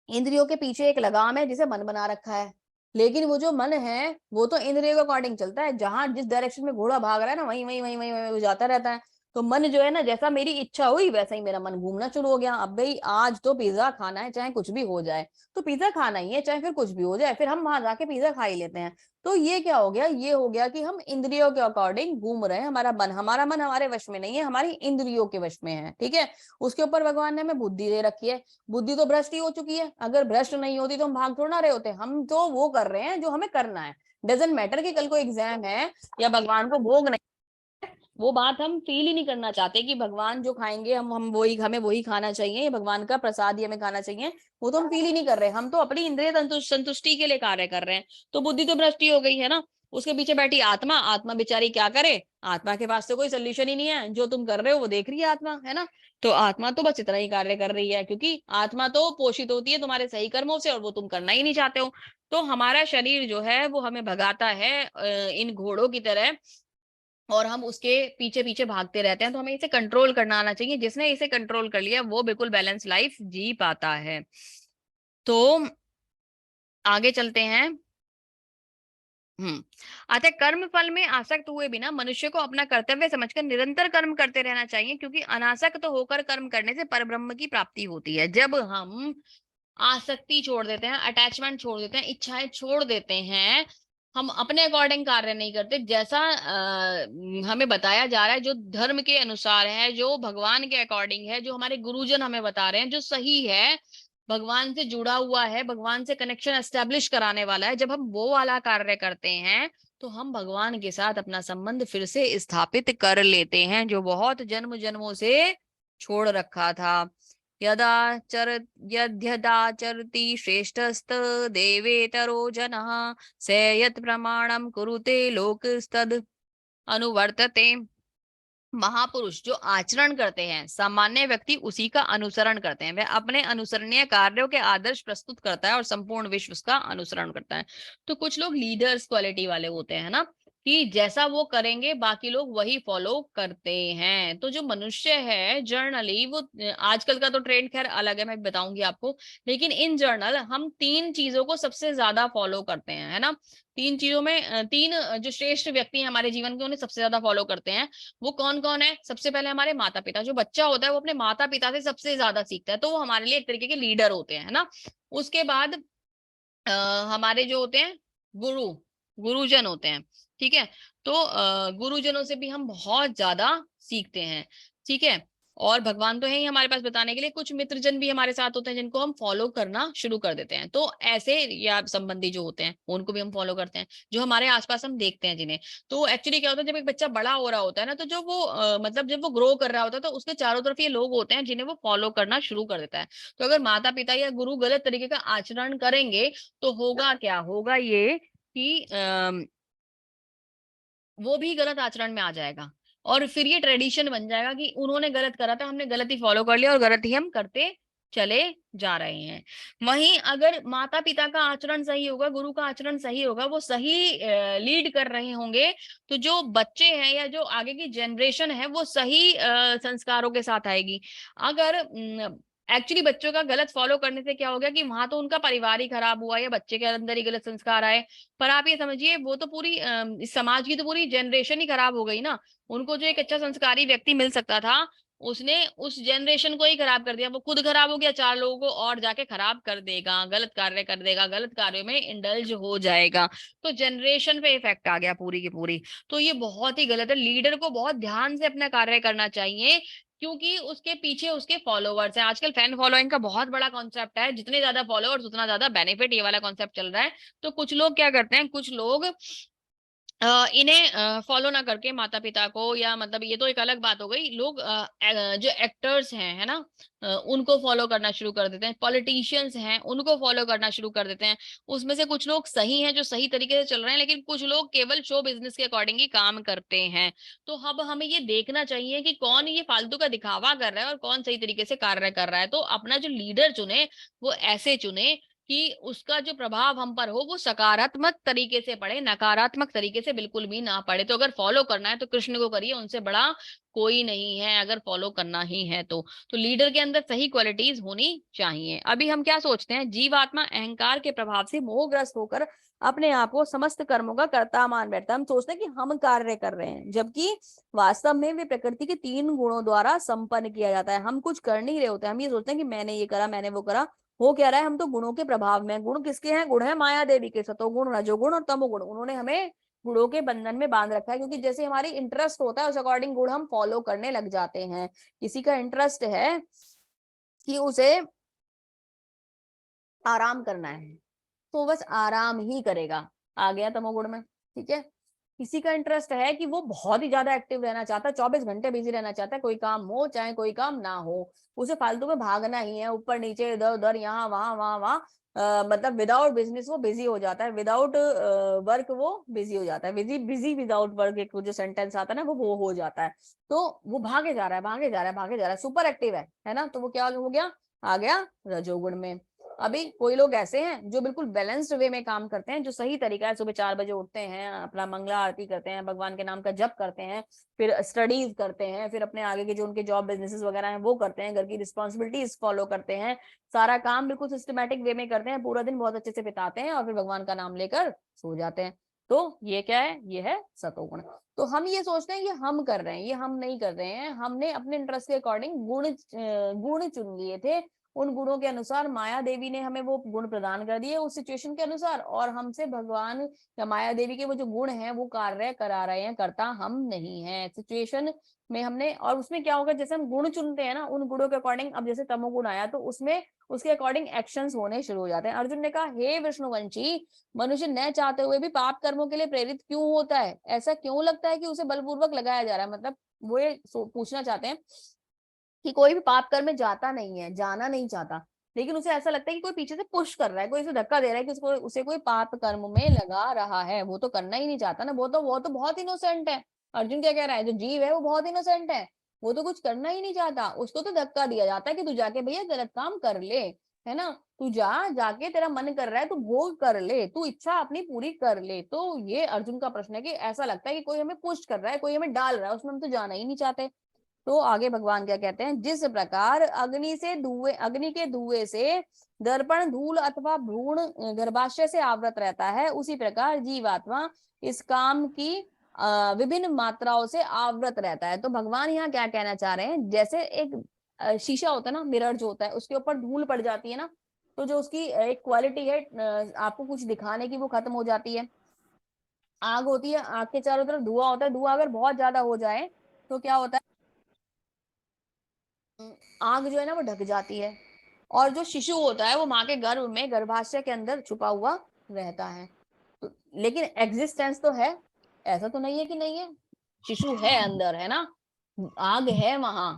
इंद्रियों के पीछे एक लगाम है जिसे मन बना रखा है, लेकिन वो जो मन है वो तो इंद्रियों के अकॉर्डिंग चलता है। जहां जिस डायरेक्शन में घोड़ा भाग रहा है ना, वहीं वहीं वहीं वहीं वहीं वो जाता रहता है। तो मन जो है ना, जैसा मेरी इच्छा हुई वैसा ही मेरा मन घूमना शुरू हो गया। अब भाई आज तो पिज्जा खाना है, चाहे कुछ भी हो जाए, तो पिज्जा खाना ही है, चाहे फिर कुछ भी हो जाए, फिर हम वहां जाके पिज्जा खा ही लेते हैं। तो ये क्या हो गया, ये हो गया कि हम इंद्रियों के अकॉर्डिंग घूम रहे हैं। हमारा मन हमारे वश में नहीं है, हमारी इंद्रियों के वश में है। ठीक है, उसके ऊपर भगवान ने हमें बुद्धि दे रखी है। बुद्धि तो भ्रष्ट ही हो चुकी है। अगर भ्रष्ट नहीं होती तो हम भाग थोड़ा ना रहे होते। हम तो वो कर रहे हैं जो हमें करना है। डजेंट मैटर कि कल को एग्जाम है या भगवान को भोग नहीं, वो बात हम फील ही नहीं करना चाहते कि भगवान जो खाएंगे हम वही, हमें वही खाना चाहिए, या भगवान का प्रसाद ही हमें खाना चाहिए। वो तो हम फील ही नहीं कर रहे। हम तो अपनी इंद्रिय संतुष्टि के लिए कार्य कर रहे हैं। तो बुद्धि तो भ्रष्ट ही हो गई है ना। उसके पीछे बैठी आत्मा, आत्मा बेचारी क्या करे, आत्मा के पास तो कोई सोल्यूशन ही नहीं है। जो तुम कर रहे हो वो देख रही है आत्मा, है ना। तो आत्मा तो बस इतना ही कार्य कर रही है, क्योंकि आत्मा तो पोषित होती है तुम्हारे सही कर्मों से, और वो तुम करना ही नहीं चाहते हो। तो हमारा शरीर जो है वो हमें भगाता है इन घोड़ों की तरह, और हम उसके पीछे पीछे भागते रहते हैं। तो हमें इसे कंट्रोल करना आना चाहिए। जिसने इसे कंट्रोल कर लिया वो बिल्कुल बैलेंस लाइफ जी पाता है। तो आगे चलते हैं। अतः कर्म फल में आसक्त हुए बिना मनुष्य को अपना कर्तव्य समझकर निरंतर कर्म करते रहना चाहिए, क्योंकि अनासक्त होकर कर्म करने से परब्रह्म की प्राप्ति होती है। जब हम आसक्ति छोड़ देते हैं, अटैचमेंट छोड़ देते हैं, इच्छाएं छोड़ देते हैं, हम अपने अकॉर्डिंग कार्य नहीं करते, जैसा हमें बताया जा रहा है, जो धर्म के अनुसार है, जो भगवान के अकॉर्डिंग है, जो हमारे गुरुजन हमें बता रहे हैं, जो सही है, भगवान से जुड़ा हुआ है, भगवान से कनेक्शन एस्टेब्लिश कराने वाला है, जब हम वो वाला कार्य करते हैं तो हम भगवान के साथ अपना संबंध फिर से स्थापित कर लेते हैं, जो बहुत जन्म जन्मों से छोड़ रखा था। यद्यदाचरति श्रेष्ठस्त देवेतरो जनः स यत् प्रमाणम कुरुते लोकस्तद अनुवर्तते। महापुरुष जो आचरण करते हैं, सामान्य व्यक्ति उसी का अनुसरण करते हैं। वह अपने अनुसरणीय कार्यों के आदर्श प्रस्तुत करता है और संपूर्ण विश्व उसका अनुसरण करता है। तो कुछ लोग लीडर्स क्वालिटी वाले होते हैं ना, कि जैसा वो करेंगे बाकी लोग वही फॉलो करते हैं। तो जो मनुष्य है जनरली वो, आजकल का तो ट्रेंड खैर अलग है, मैं बताऊंगी आपको, लेकिन इन जनरल हम 3 चीजों को सबसे ज्यादा फॉलो करते हैं, है ना। 3 चीजों में 3 जो श्रेष्ठ व्यक्ति हैं हमारे जीवन के, उन्हें सबसे ज्यादा फॉलो करते हैं। वो कौन कौन है? सबसे पहले हमारे माता पिता। जो बच्चा होता है वो अपने माता पिता से सबसे ज्यादा सीखता है, तो वो हमारे लिए एक तरीके के लीडर होते हैं, है ना। उसके बाद हमारे जो होते हैं गुरुजन होते हैं। ठीक है, तो गुरुजनों से भी हम बहुत ज्यादा सीखते हैं। ठीक है, और भगवान तो है ही हमारे पास बताने के लिए। कुछ मित्रजन भी हमारे साथ होते हैं जिनको हम फॉलो करना शुरू कर देते हैं। तो ऐसे या संबंधी जो होते हैं उनको भी हम फॉलो करते हैं, जो हमारे आसपास हम देखते हैं जिन्हें। तो एक्चुअली क्या होता है, जब एक बच्चा बड़ा हो रहा होता है ना, तो जो वो मतलब जब वो ग्रो कर रहा होता है, तो उसके चारों तरफ ये लोग होते हैं जिन्हें वो फॉलो करना शुरू कर देता है। तो अगर माता पिता या गुरु गलत तरीके का आचरण करेंगे तो होगा क्या, होगा ये कि वो भी गलत आचरण में आ जाएगा, और फिर ये ट्रेडिशन बन जाएगा कि उन्होंने गलत करा था, हमने गलत ही फॉलो कर लिया और गलत ही हम करते चले जा रहे हैं। वहीं अगर माता पिता का आचरण सही होगा, गुरु का आचरण सही होगा, वो सही लीड कर रहे होंगे, तो जो बच्चे हैं या जो आगे की जनरेशन है वो सही संस्कारों के साथ आएगी। अगर एक्चुअली बच्चों का गलत फॉलो करने से क्या हो गया कि वहां तो उनका परिवार ही खराब हुआ या बच्चे के अंदर ही गलत संस्कार आए, पर आप ये समझिए वो तो पूरी इस समाज की तो पूरी जनरेशन ही खराब हो गई ना। उनको जो एक अच्छा संस्कारी व्यक्ति मिल सकता था, उसने उस जनरेशन को ही खराब कर दिया। वो खुद खराब हो गया, 4 लोगों को और जाके खराब कर देगा, गलत कार्य कर देगा, गलत कार्यों में इंडल्ज हो जाएगा। तो जनरेशन पे इफेक्ट आ गया पूरी की पूरी। तो ये बहुत ही गलत है। लीडर को बहुत ध्यान से अपना कार्य करना चाहिए, क्योंकि उसके पीछे उसके फॉलोवर्स हैं। आजकल फैन फॉलोइंग का बहुत बड़ा कॉन्सेप्ट है, जितने ज्यादा फॉलोअर्स उतना ज्यादा बेनिफिट, ये वाला कॉन्सेप्ट चल रहा है। तो कुछ लोग क्या करते हैं, कुछ लोग इन्हें फॉलो ना करके माता पिता को, या मतलब ये तो एक अलग बात हो गई, लोग जो एक्टर्स हैं, है ना, उनको फॉलो करना शुरू कर देते हैं। पॉलिटिशियंस हैं उनको फॉलो करना शुरू कर देते हैं। उसमें से कुछ लोग सही हैं जो सही तरीके से चल रहे हैं, लेकिन कुछ लोग केवल शो बिजनेस के अकॉर्डिंग ही काम करते हैं। तो अब हमें ये देखना चाहिए कि कौन ये फालतू का दिखावा कर रहा है और कौन सही तरीके से कार्य कर रहा है। तो अपना जो लीडर चुने वो ऐसे चुने कि उसका जो प्रभाव हम पर हो वो सकारात्मक तरीके से पड़े, नकारात्मक तरीके से बिल्कुल भी ना पड़े। तो अगर फॉलो करना है तो कृष्ण को करिए, उनसे बड़ा कोई नहीं है अगर फॉलो करना ही है तो लीडर के अंदर सही क्वालिटीज होनी चाहिए। अभी हम क्या सोचते हैं, जीवात्मा अहंकार के प्रभाव से मोहग्रस्त होकर अपने आप को समस्त कर्मों का कर्ता मान बैठता है। हम सोचते हैं कि हम कार्य कर रहे हैं, जबकि वास्तव में वे प्रकृति के 3 गुणों द्वारा संपन्न किया जाता है। हम कुछ कर नहीं रहे होते, हम ये सोचते हैं कि मैंने ये करा, मैंने वो करा। हो क्या रहा है, हम तो गुणों के प्रभाव में। गुण किसके हैं? गुण है माया देवी के, सतोगुण, रजोगुण और तमोगुण। उन्होंने हमें गुणों के बंधन में बांध रखा है, क्योंकि जैसे हमारी इंटरेस्ट होता है उस अकॉर्डिंग गुण हम फॉलो करने लग जाते हैं। किसी का इंटरेस्ट है कि उसे आराम करना है तो बस आराम ही करेगा, आ गया तमोगुण में। ठीक है। किसी का इंटरेस्ट है कि वो बहुत ही ज्यादा एक्टिव रहना चाहता है, 24 घंटे बिजी रहना चाहता है, कोई काम हो चाहे कोई काम ना हो, उसे फालतू में भागना ही है, ऊपर नीचे इधर उधर यहाँ वहां वहां वहां। मतलब विदाउट बिजनेस वो बिजी हो जाता है, विदाउट वर्क वो बिजी हो जाता है, बिजी बिजी विदाउट वर्क, एक जो सेंटेंस आता है ना वो हो जाता है। तो वो भागे जा रहा है, भागे जा रहा है, भागे जा रहा है, सुपर एक्टिव है ना। तो वो क्या हो गया? आ गया रजोगुण में। अभी कोई लोग ऐसे हैं जो बिल्कुल बैलेंस्ड वे में काम करते हैं, जो सही तरीका है, सुबह 4 बजे उठते हैं, अपना मंगला आरती करते हैं, भगवान के नाम का जप करते हैं, फिर स्टडीज करते हैं, फिर अपने आगे के जो उनके जॉब बिजनेसेस वगैरह हैं वो करते हैं, घर की रिस्पॉन्सिबिलिटीज फॉलो करते हैं, सारा काम बिल्कुल सिस्टमेटिक वे में करते हैं, पूरा दिन बहुत अच्छे से बिताते हैं और फिर भगवान का नाम लेकर सो जाते हैं। तो ये क्या है? ये है सतोगुण। तो हम ये सोचते हैं ये हम कर रहे हैं, ये हम नहीं कर रहे हैं। हमने अपने इंटरेस्ट के अकॉर्डिंग गुण चुन लिए थे, उन गुणों के अनुसार माया देवी ने हमें वो गुण प्रदान कर दिए उस सिचुएशन के अनुसार, और हमसे भगवान या माया देवी के वो जो गुण हैं वो कार्य करा रहे हैं, करता हम नहीं है सिचुएशन में हमने। और उसमें क्या होगा, जैसे हम गुण चुनते हैं ना, उन गुणों के अकॉर्डिंग, अब जैसे तमोगुण आया तो उसमें उसके अकॉर्डिंग एक्शंस होने शुरू हो जाते हैं। अर्जुन ने कहा, हे विष्णुवंशी, मनुष्य न चाहते हुए भी पाप कर्मों के लिए प्रेरित क्यों होता है? ऐसा क्यों लगता है कि उसे बलपूर्वक लगाया जा रहा है? मतलब वो ये पूछना चाहते हैं कि कोई भी पाप कर्म में जाता नहीं है, जाना नहीं चाहता, लेकिन उसे ऐसा लगता है कि कोई पीछे से पुश कर रहा है, कोई उसे धक्का दे रहा है कि उसको उसे कोई पाप कर्म में लगा रहा है। वो तो करना ही नहीं चाहता ना, वो तो बहुत इनोसेंट है। अर्जुन क्या कह रहा है? जो जीव है वो बहुत इनोसेंट है, वो तो कुछ करना ही नहीं चाहता, उसको तो धक्का दिया जाता है कि तू जाके भैया गलत काम कर ले, है ना, तू जाके तेरा मन कर रहा है, तू भोग कर ले, तू इच्छा अपनी पूरी कर ले। तो ये अर्जुन का प्रश्न है कि ऐसा लगता है कि कोई हमें पुश कर रहा है, कोई हमें डाल रहा है, उसमें हम तो जाना ही नहीं चाहते। तो आगे भगवान क्या कहते हैं, जिस प्रकार अग्नि के धुएं से दर्पण धूल अथवा भ्रूण गर्भाशय से आवृत रहता है, उसी प्रकार जीवात्मा इस काम की विभिन्न मात्राओं से आवृत रहता है। तो भगवान यहाँ क्या कहना चाह रहे हैं, जैसे एक शीशा होता है ना, मिरर जो होता है, उसके ऊपर धूल पड़ जाती है ना, तो जो उसकी एक क्वालिटी है आपको कुछ दिखाने की, वो खत्म हो जाती है। आग होती है, आग के चारों तरफ धुआं होता है, धुआं अगर बहुत ज्यादा हो जाए तो क्या होता है, आग जो है ना वो ढक जाती है, और जो शिशु होता है वो माँ के गर्भ में, गर्भाशय के अंदर छुपा हुआ रहता है। तो लेकिन एग्जिस्टेंस तो है, ऐसा तो नहीं है कि नहीं है, शिशु है अंदर, है ना, आग है वहां,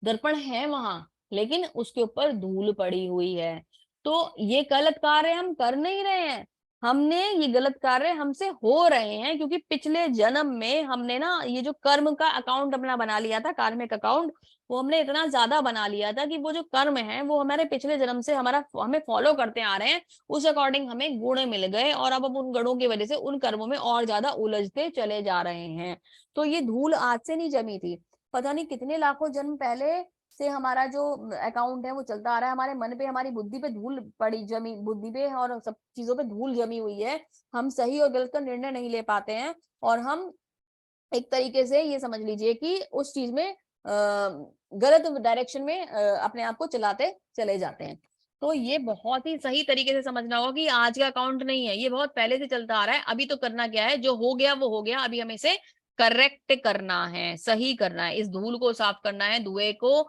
दर्पण है वहां, लेकिन उसके ऊपर धूल पड़ी हुई है। तो ये गलत कार्य हम कर नहीं रहे हैं, हमने ये गलत कार्य हमसे हो रहे हैं क्योंकि पिछले जन्म में हमने ना ये जो कर्म का अकाउंट अपना बना लिया था, कार्मिक अकाउंट, वो हमने इतना ज्यादा बना लिया था कि वो जो कर्म है वो हमारे पिछले जन्म से हमें फॉलो करते आ रहे हैं, उस अकॉर्डिंग हमें गुण मिल गए, और अब उन गुणों की वजह से उन कर्मों में और ज्यादा उलझते चले जा रहे हैं। तो ये धूल आज से नहीं जमी थी, पता नहीं कितने लाखों जन्म पहले से हमारा जो अकाउंट है वो चलता आ रहा है। हमारे मन पे, हमारी बुद्धि पे धूल पड़ी, जमी बुद्धि पे और सब चीजों पे धूल जमी हुई है। हम सही और गलत का निर्णय नहीं ले पाते हैं, और हम एक तरीके से ये समझ लीजिए कि उस चीज में गलत डायरेक्शन में अपने आप को चलाते चले जाते हैं। तो ये बहुत ही सही तरीके से समझना होगा कि आज का अकाउंट नहीं है, ये बहुत पहले से चलता आ रहा है। अभी तो करना क्या है, जो हो गया वो हो गया, अभी हमें इसे करेक्ट करना है, सही करना है, इस धूल को साफ करना है, धुएं को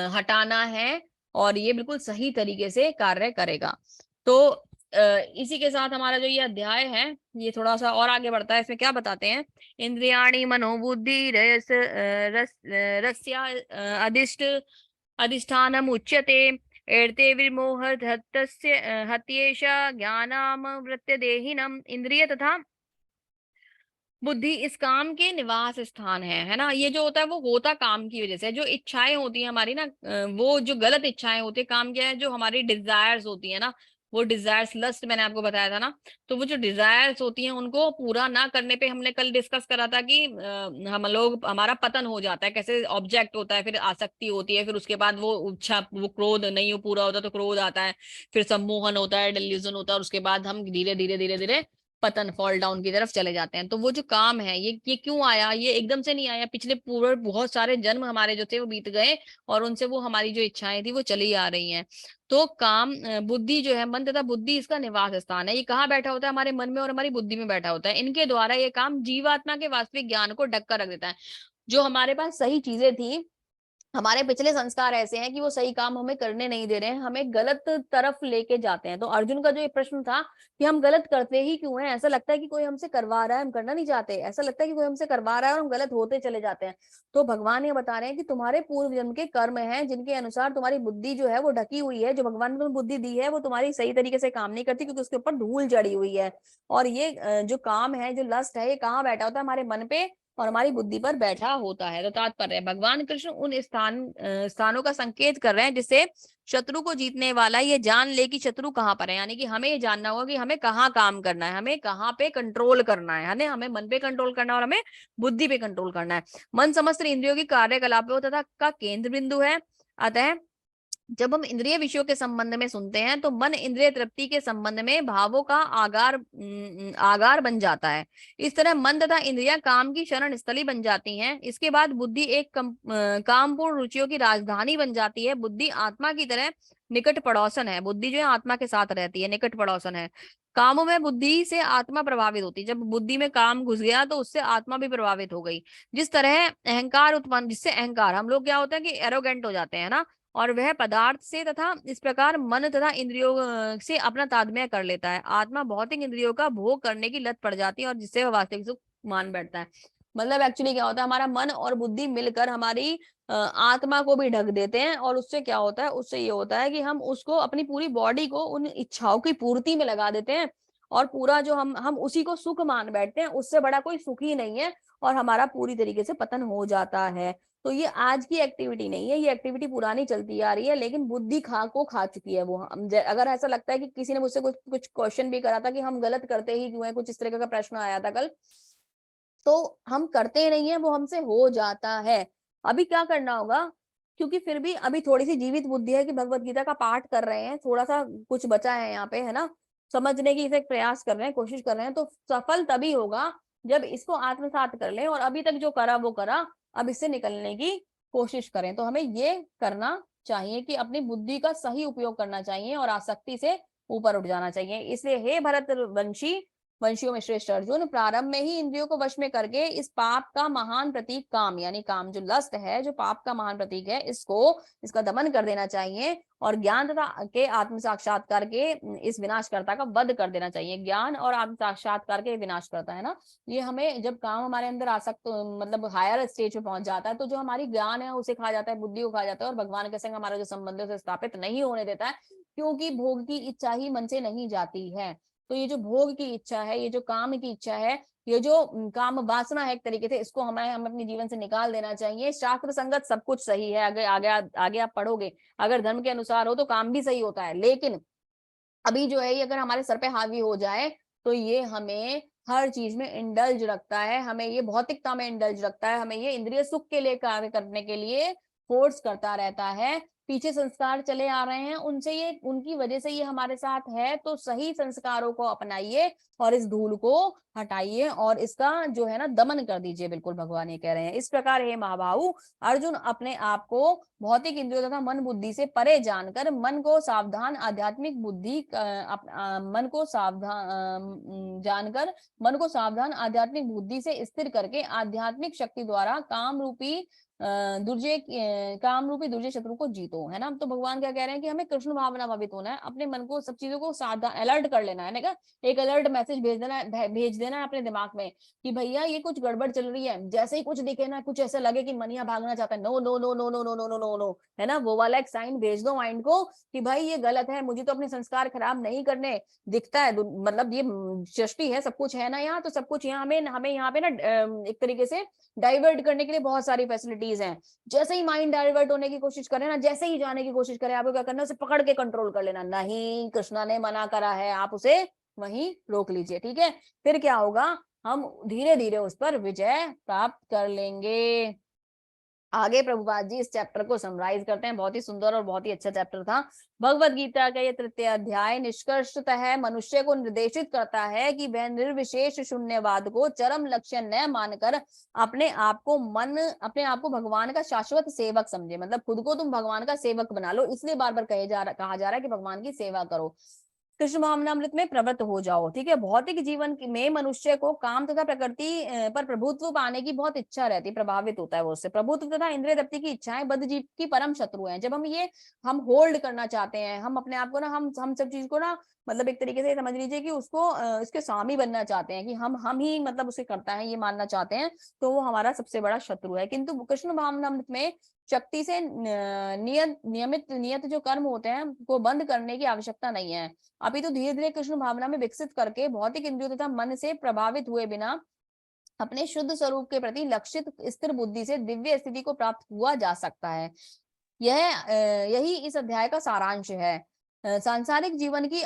हटाना है, और ये बिल्कुल सही तरीके से कार्य करेगा। तो इसी के साथ हमारा जो ये अध्याय है ये थोड़ा सा और आगे बढ़ता है। इसमें क्या बताते हैं, इंद्रियाणि मनोबुद्धि रस्या अधिष्ठानम उच्यते एर्ते विमोहधत्तस्य हत्येषा ज्ञानामृत्य देहिनम। इंद्रिय तथा बुद्धि इस काम के निवास स्थान है ना। ये जो होता है वो होता काम की वजह से, जो इच्छाएं होती है हमारी ना, वो जो गलत इच्छाएं होती है, काम क्या है, जो हमारी डिजायर्स होती है ना, वो डिजायर्स लस्ट मैंने आपको बताया था ना, तो वो जो डिजायर्स होती हैं उनको पूरा ना करने पे हमने कल डिस्कस करा था कि हम लोग हमारा पतन हो जाता है, कैसे ऑब्जेक्ट होता है, फिर आसक्ति होती है, फिर उसके बाद वो इच्छा, वो क्रोध नहीं हो पूरा होता तो क्रोध आता है, फिर सम्मोहन होता है, डिल्यूजन होता है, और उसके बाद हम धीरे धीरे धीरे धीरे पतन, फॉल डाउन की तरफ चले जाते हैं। तो वो जो काम है ये क्यों आया, ये एकदम से नहीं आया, पिछले पूरे बहुत सारे जन्म हमारे जो थे वो बीत गए, और उनसे वो हमारी जो इच्छाएं थी वो चली आ रही हैं। तो काम बुद्धि जो है, मन तथा बुद्धि इसका निवास स्थान है। ये कहाँ बैठा होता है, हमारे मन में और हमारी बुद्धि में बैठा होता है। इनके द्वारा ये काम जीवात्मा के वास्तविक ज्ञान को ढक कर रख देता है। जो हमारे पास सही चीजें थी, हमारे पिछले संस्कार ऐसे हैं कि वो सही काम हमें करने नहीं दे रहे हैं, हमें गलत तरफ लेके जाते हैं। तो अर्जुन का जो ये प्रश्न था कि हम गलत करते ही क्यों हैं, ऐसा लगता है कि कोई हमसे करवा रहा है, हम करना नहीं चाहते, ऐसा लगता है कि कोई हमसे करवा रहा है और हम गलत होते चले जाते हैं। तो भगवान ये बता रहे हैं कि तुम्हारे पूर्व जन्म के कर्म हैं, जिनके अनुसार तुम्हारी बुद्धि जो है वो ढकी हुई है। जो भगवान ने तुम्हें बुद्धि दी है वो तुम्हारी सही तरीके से काम नहीं करती, क्योंकि उसके ऊपर धूल जड़ी हुई है। और ये जो काम है, जो लस्ट है, ये कहाँ बैठा होता है, हमारे मन पे और हमारी बुद्धि पर बैठा होता है। तो तात्पर्य भगवान कृष्ण उन स्थानों का संकेत कर रहे हैं जिससे शत्रु को जीतने वाला ये जान ले कि शत्रु कहाँ पर है। यानी कि हमें ये जानना होगा कि हमें कहाँ काम करना है, हमें कहाँ पे कंट्रोल करना है ना, हमें मन पे कंट्रोल करना है और हमें बुद्धि पे कंट्रोल करना है। मन समस्त इंद्रियों की कार्यकलापों तथा का केंद्र बिंदु है। अतः जब हम इंद्रिय विषयों के संबंध में सुनते हैं तो मन इंद्रिय तृप्ति के संबंध में भावों का आगार बन जाता है। इस तरह मन तथा इंद्रियां काम की शरण स्थली बन जाती हैं। इसके बाद बुद्धि एक कामपूर्ण रुचियों की राजधानी बन जाती है। बुद्धि आत्मा की तरह निकट पड़ोसन है। बुद्धि जो है आत्मा के साथ रहती है, निकट पड़ोसन है। कामों में बुद्धि से आत्मा प्रभावित होती है। जब बुद्धि में काम घुस गया तो उससे आत्मा भी प्रभावित हो गई। जिस तरह अहंकार उत्पन्न, जिससे अहंकार, हम लोग क्या होता है कि एरोगेंट हो जाते हैं ना, और वह पदार्थ से तथा इस प्रकार मन तथा इंद्रियों से अपना तादात्म्य कर लेता है। आत्मा भौतिक इंद्रियों का भोग करने की लत पड़ जाती है और जिससे वह वास्तविक सुख मान बैठता है। मतलब एक्चुअली क्या होता है, हमारा मन और बुद्धि मिलकर हमारी आत्मा को भी ढक देते हैं, और उससे क्या होता है, उससे ये होता है कि हम उसको अपनी पूरी बॉडी को उन इच्छाओं की पूर्ति में लगा देते हैं, और पूरा जो हम उसी को सुख मान बैठते हैं। उससे बड़ा कोई सुख ही नहीं है, और हमारा पूरी तरीके से पतन हो जाता है। तो ये आज की एक्टिविटी नहीं है, ये एक्टिविटी पुरानी चलती आ रही है, लेकिन बुद्धि खा चुकी है वो। अगर ऐसा लगता है कि किसी ने मुझसे कुछ क्वेश्चन भी करा था कि हम गलत करते ही क्यों है, कुछ इस तरह का प्रश्न आया था कल, तो हम करते नहीं है, वो हमसे हो जाता है। अभी क्या करना होगा, क्योंकि फिर भी अभी थोड़ी सी जीवित बुद्धि है कि भगवत गीता का पाठ कर रहे हैं, थोड़ा सा कुछ बचा है यहाँ पे, है ना, समझने की इसे प्रयास कर रहे हैं, कोशिश कर रहे हैं, तो सफल तभी होगा जब इसको आत्मसात कर लें, और अभी तक जो करा वो करा, अब इससे निकलने की कोशिश करें। तो हमें ये करना चाहिए कि अपनी बुद्धि का सही उपयोग करना चाहिए और आसक्ति से ऊपर उठ जाना चाहिए। इसलिए हे भरत वंशियों में श्रेष्ठ अर्जुन, प्रारंभ में ही इंद्रियों को वश में करके इस पाप का महान प्रतीक काम, यानी काम जो लस्ट है, जो पाप का महान प्रतीक है, इसका दमन कर देना चाहिए, और ज्ञान तथा के आत्म साक्षात्कार के इस विनाशकर्ता का वध कर देना चाहिए। ज्ञान और आत्म साक्षात्कार के विनाश करता है ना, ये हमें जब काम हमारे अंदर आसक्त, मतलब हायर स्टेज पे पहुंच जाता है, तो जो हमारी ज्ञान है उसे खा जाता है, बुद्धि को खा जाता है, और भगवान के संग हमारा जो संबंध है उसे स्थापित नहीं होने देता है, क्योंकि भोग की इच्छा ही मन से नहीं जाती है। तो ये जो भोग की इच्छा है, ये जो काम की इच्छा है, ये जो काम वासना है एक तरीके से, इसको हम अपने जीवन से निकाल देना चाहिए। शास्त्र संगत सब कुछ सही है, आगे आप पढ़ोगे, अगर धर्म के अनुसार हो तो काम भी सही होता है, लेकिन अभी जो है ये अगर हमारे सर पे हावी हो जाए तो ये हमें हर चीज में इंडल्ज रखता है, हमें ये भौतिकता में इंडल्ज रखता है, हमें ये इंद्रिय सुख के लिए कार्य करने के लिए फोर्स करता रहता है। पीछे संस्कार चले आ रहे हैं, उनसे ये, उनकी वजह से ये हमारे साथ है। तो सही संस्कारों को अपनाइए और इस धूल को हटाइए और इसका जो है ना दमन कर दीजिए। बिल्कुल भगवान ये कह रहे हैं। इस प्रकार हे महाबाहु अर्जुन, अपने आप को भौतिक इंद्रियों तथा मन बुद्धि से परे जानकर मन को सावधान आध्यात्मिक बुद्धि मन को सावधान जानकर मन को सावधान आध्यात्मिक बुद्धि से स्थिर करके आध्यात्मिक शक्ति द्वारा काम रूपी दुर्जय शत्रु को जीतो, है ना। तो भगवान क्या कह रहे हैं कि हमें कृष्ण भावना भावित होना है, अपने मन को सब चीजों को सावधान अलर्ट कर लेना है ना, एक अलर्ट मैसेज भेज देना है अपने दिमाग में कि भैया ये कुछ गड़बड़ चल रही है। जैसे ही कुछ दिखे ना, कुछ ऐसा लगे कि मनिया भागना चाहता है, no no no no no no no no no no, है ना, वो वाला एक साइन भेज दो माइंड को कि भाई ये गलत है, मुझे तो अपने संस्कार खराब नहीं करने। दिखता है मतलब ये सृष्टि है, सब कुछ है ना यहाँ, तो सब कुछ यहाँ हमें यहाँ पे ना एक तरीके से डाइवर्ट करने के लिए बहुत सारी फैसिलिटी एक्टिविटीज हैं, जैसे ही माइंड डाइवर्ट होने की कोशिश करे ना, जैसे ही जाने की कोशिश करे, आपको क्या करना है, उसे पकड़ के कंट्रोल कर लेना। नहीं, कृष्णा ने मना करा है, आप उसे वहीं रोक लीजिए, ठीक है। फिर क्या होगा, हम धीरे धीरे उस पर विजय प्राप्त कर लेंगे। आगे प्रभुपाद जी इस चैप्टर को समराइज करते हैं, बहुत ही सुंदर और बहुत ही अच्छा चैप्टर था। भगवत गीता का ये 3य अध्याय निष्कर्षतः मनुष्य को निर्देशित करता है कि वह निर्विशेष शून्यवाद को चरम लक्ष्य न मानकर अपने आप को भगवान का शाश्वत सेवक समझे। मतलब खुद को तुम भगवान का सेवक बना लो, इसलिए बार बार कहा जा रहा है कि भगवान की सेवा करो, कृष्ण भावनामृत में प्रवृत्त हो जाओ, ठीक है। भौतिक जीवन में मनुष्य को काम तथा प्रकृति पर प्रभुत्व पाने की बहुत इच्छा रहती है, प्रभावित होता है वो उससे। प्रभुत्व तथा इंद्रिय तृप्ति की इच्छाएं बद्ध जीव की परम शत्रु हैं। जब हम होल्ड करना चाहते हैं, हम अपने आप को ना, हम सब चीज को ना, मतलब एक तरीके से समझ लीजिए कि उसको इसके स्वामी बनना चाहते हैं, कि हम ही मतलब उसे करता है, ये मानना चाहते हैं, तो वो हमारा सबसे बड़ा शत्रु है। किंतु कृष्ण भावनामृत में शक्ति से नियत जो कर्म होते हैं को बंद करने की आवश्यकता नहीं है, अभी तो धीरे धीरे कृष्ण भावना में विकसित करके भौतिक इंद्रियों तथा मन से प्रभावित हुए बिना अपने शुद्ध स्वरूप के प्रति लक्षित स्थिर बुद्धि से दिव्य स्थिति को प्राप्त हुआ जा सकता है। यही इस अध्याय का सारांश है। सांसारिक जीवन की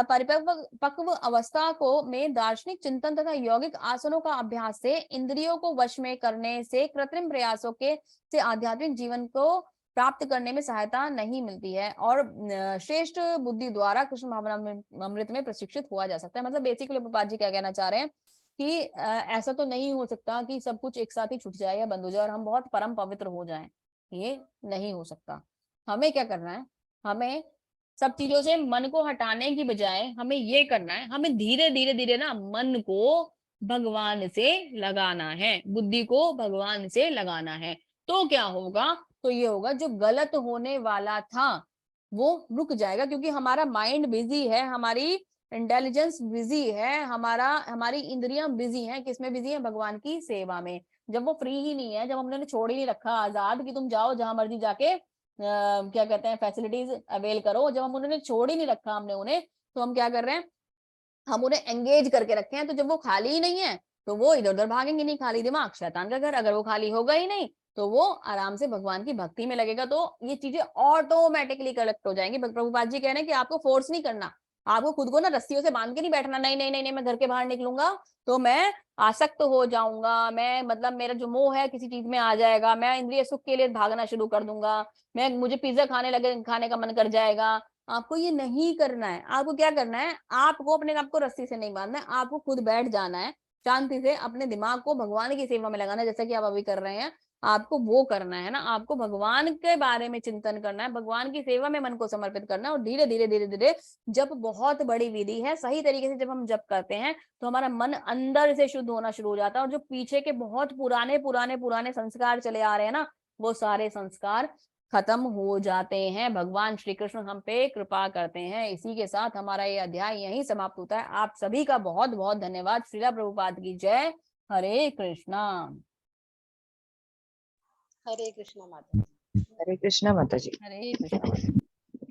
परिपक्व अवस्था को में दार्शनिक चिंतन तथा यौगिक आसनों का अभ्यास से, इंद्रियों को वश में करने से, कृत्रिम प्रयासों से आध्यात्मिक जीवन को प्राप्त करने में सहायता नहीं मिलती है, और श्रेष्ठ बुद्धि द्वारा कृष्ण भावनामृत में प्रशिक्षित हुआ जा सकता है। मतलब बेसिकली प्रभुपाद जी क्या कहना चाह रहे हैं कि ऐसा तो नहीं हो सकता कि सब कुछ एक साथ ही छूट जाए या बंद हो जाए और हम बहुत परम पवित्र हो जाएं, ये नहीं हो सकता। हमें क्या करना है, हमें सब चीजों से मन को हटाने की बजाय हमें ये करना है, हमें धीरे धीरे धीरे ना मन को भगवान से लगाना है, बुद्धि को भगवान से लगाना है। तो क्या होगा, तो ये होगा, जो गलत होने वाला था वो रुक जाएगा, क्योंकि हमारा माइंड बिजी है, हमारी इंटेलिजेंस बिजी है, हमारी इंद्रियां बिजी हैं, किसमें बिजी है, भगवान की सेवा में। जब वो फ्री ही नहीं है, जब हमने छोड़ ही नहीं रखा आजाद कि तुम जाओ जहां मर्जी जाके क्या कहते हैं फैसिलिटीज अवेल करो, जब हम उन्होंने छोड़ ही नहीं रखा हमने उन्हें, तो हम क्या कर रहे हैं, हम उन्हें एंगेज करके रखे हैं। तो जब वो खाली ही नहीं है तो वो इधर उधर भागेंगे नहीं, खाली दिमाग शैतान का घर। अगर वो खाली होगा ही नहीं तो वो आराम से भगवान की भक्ति में लगेगा, तो ये चीजें ऑटोमेटिकली कलेक्ट हो जाएंगी। प्रभुपाद जी कह रहे हैं कि आपको फोर्स नहीं करना, आपको खुद को ना रस्सियों से बांध के नहीं बैठना, नहीं नहीं नहीं नहीं मैं घर के बाहर निकलूंगा तो मैं आसक्त हो जाऊंगा, मैं मतलब मेरा जो मोह है किसी चीज में आ जाएगा, मैं इंद्रिय सुख के लिए भागना शुरू कर दूंगा, मुझे पिज्जा खाने का मन कर जाएगा। आपको ये नहीं करना है। आपको क्या करना है, आपको अपने आप को रस्सी से नहीं बांधना है, आपको खुद बैठ जाना है, शांति से अपने दिमाग को भगवान की सेवा में लगाना है, जैसा कि आप अभी कर रहे हैं। आपको वो करना है ना, आपको भगवान के बारे में चिंतन करना है, भगवान की सेवा में मन को समर्पित करना है, और धीरे धीरे धीरे धीरे जब बहुत बड़ी विधि है, सही तरीके से जब हम जप करते हैं तो हमारा मन अंदर से शुद्ध होना शुरू हो जाता है, और जो पीछे के बहुत पुराने पुराने पुराने संस्कार चले आ रहे हैं ना, वो सारे संस्कार खत्म हो जाते हैं। भगवान श्री कृष्ण हम पे कृपा करते हैं। इसी के साथ हमारा ये अध्याय यहीं समाप्त होता है। आप सभी का बहुत बहुत धन्यवाद। श्रीला प्रभुपाद की जय। हरे कृष्णा। हरे कृष्णा माता जी। हरे कृष्णा माता जी। हरे कृष्णा।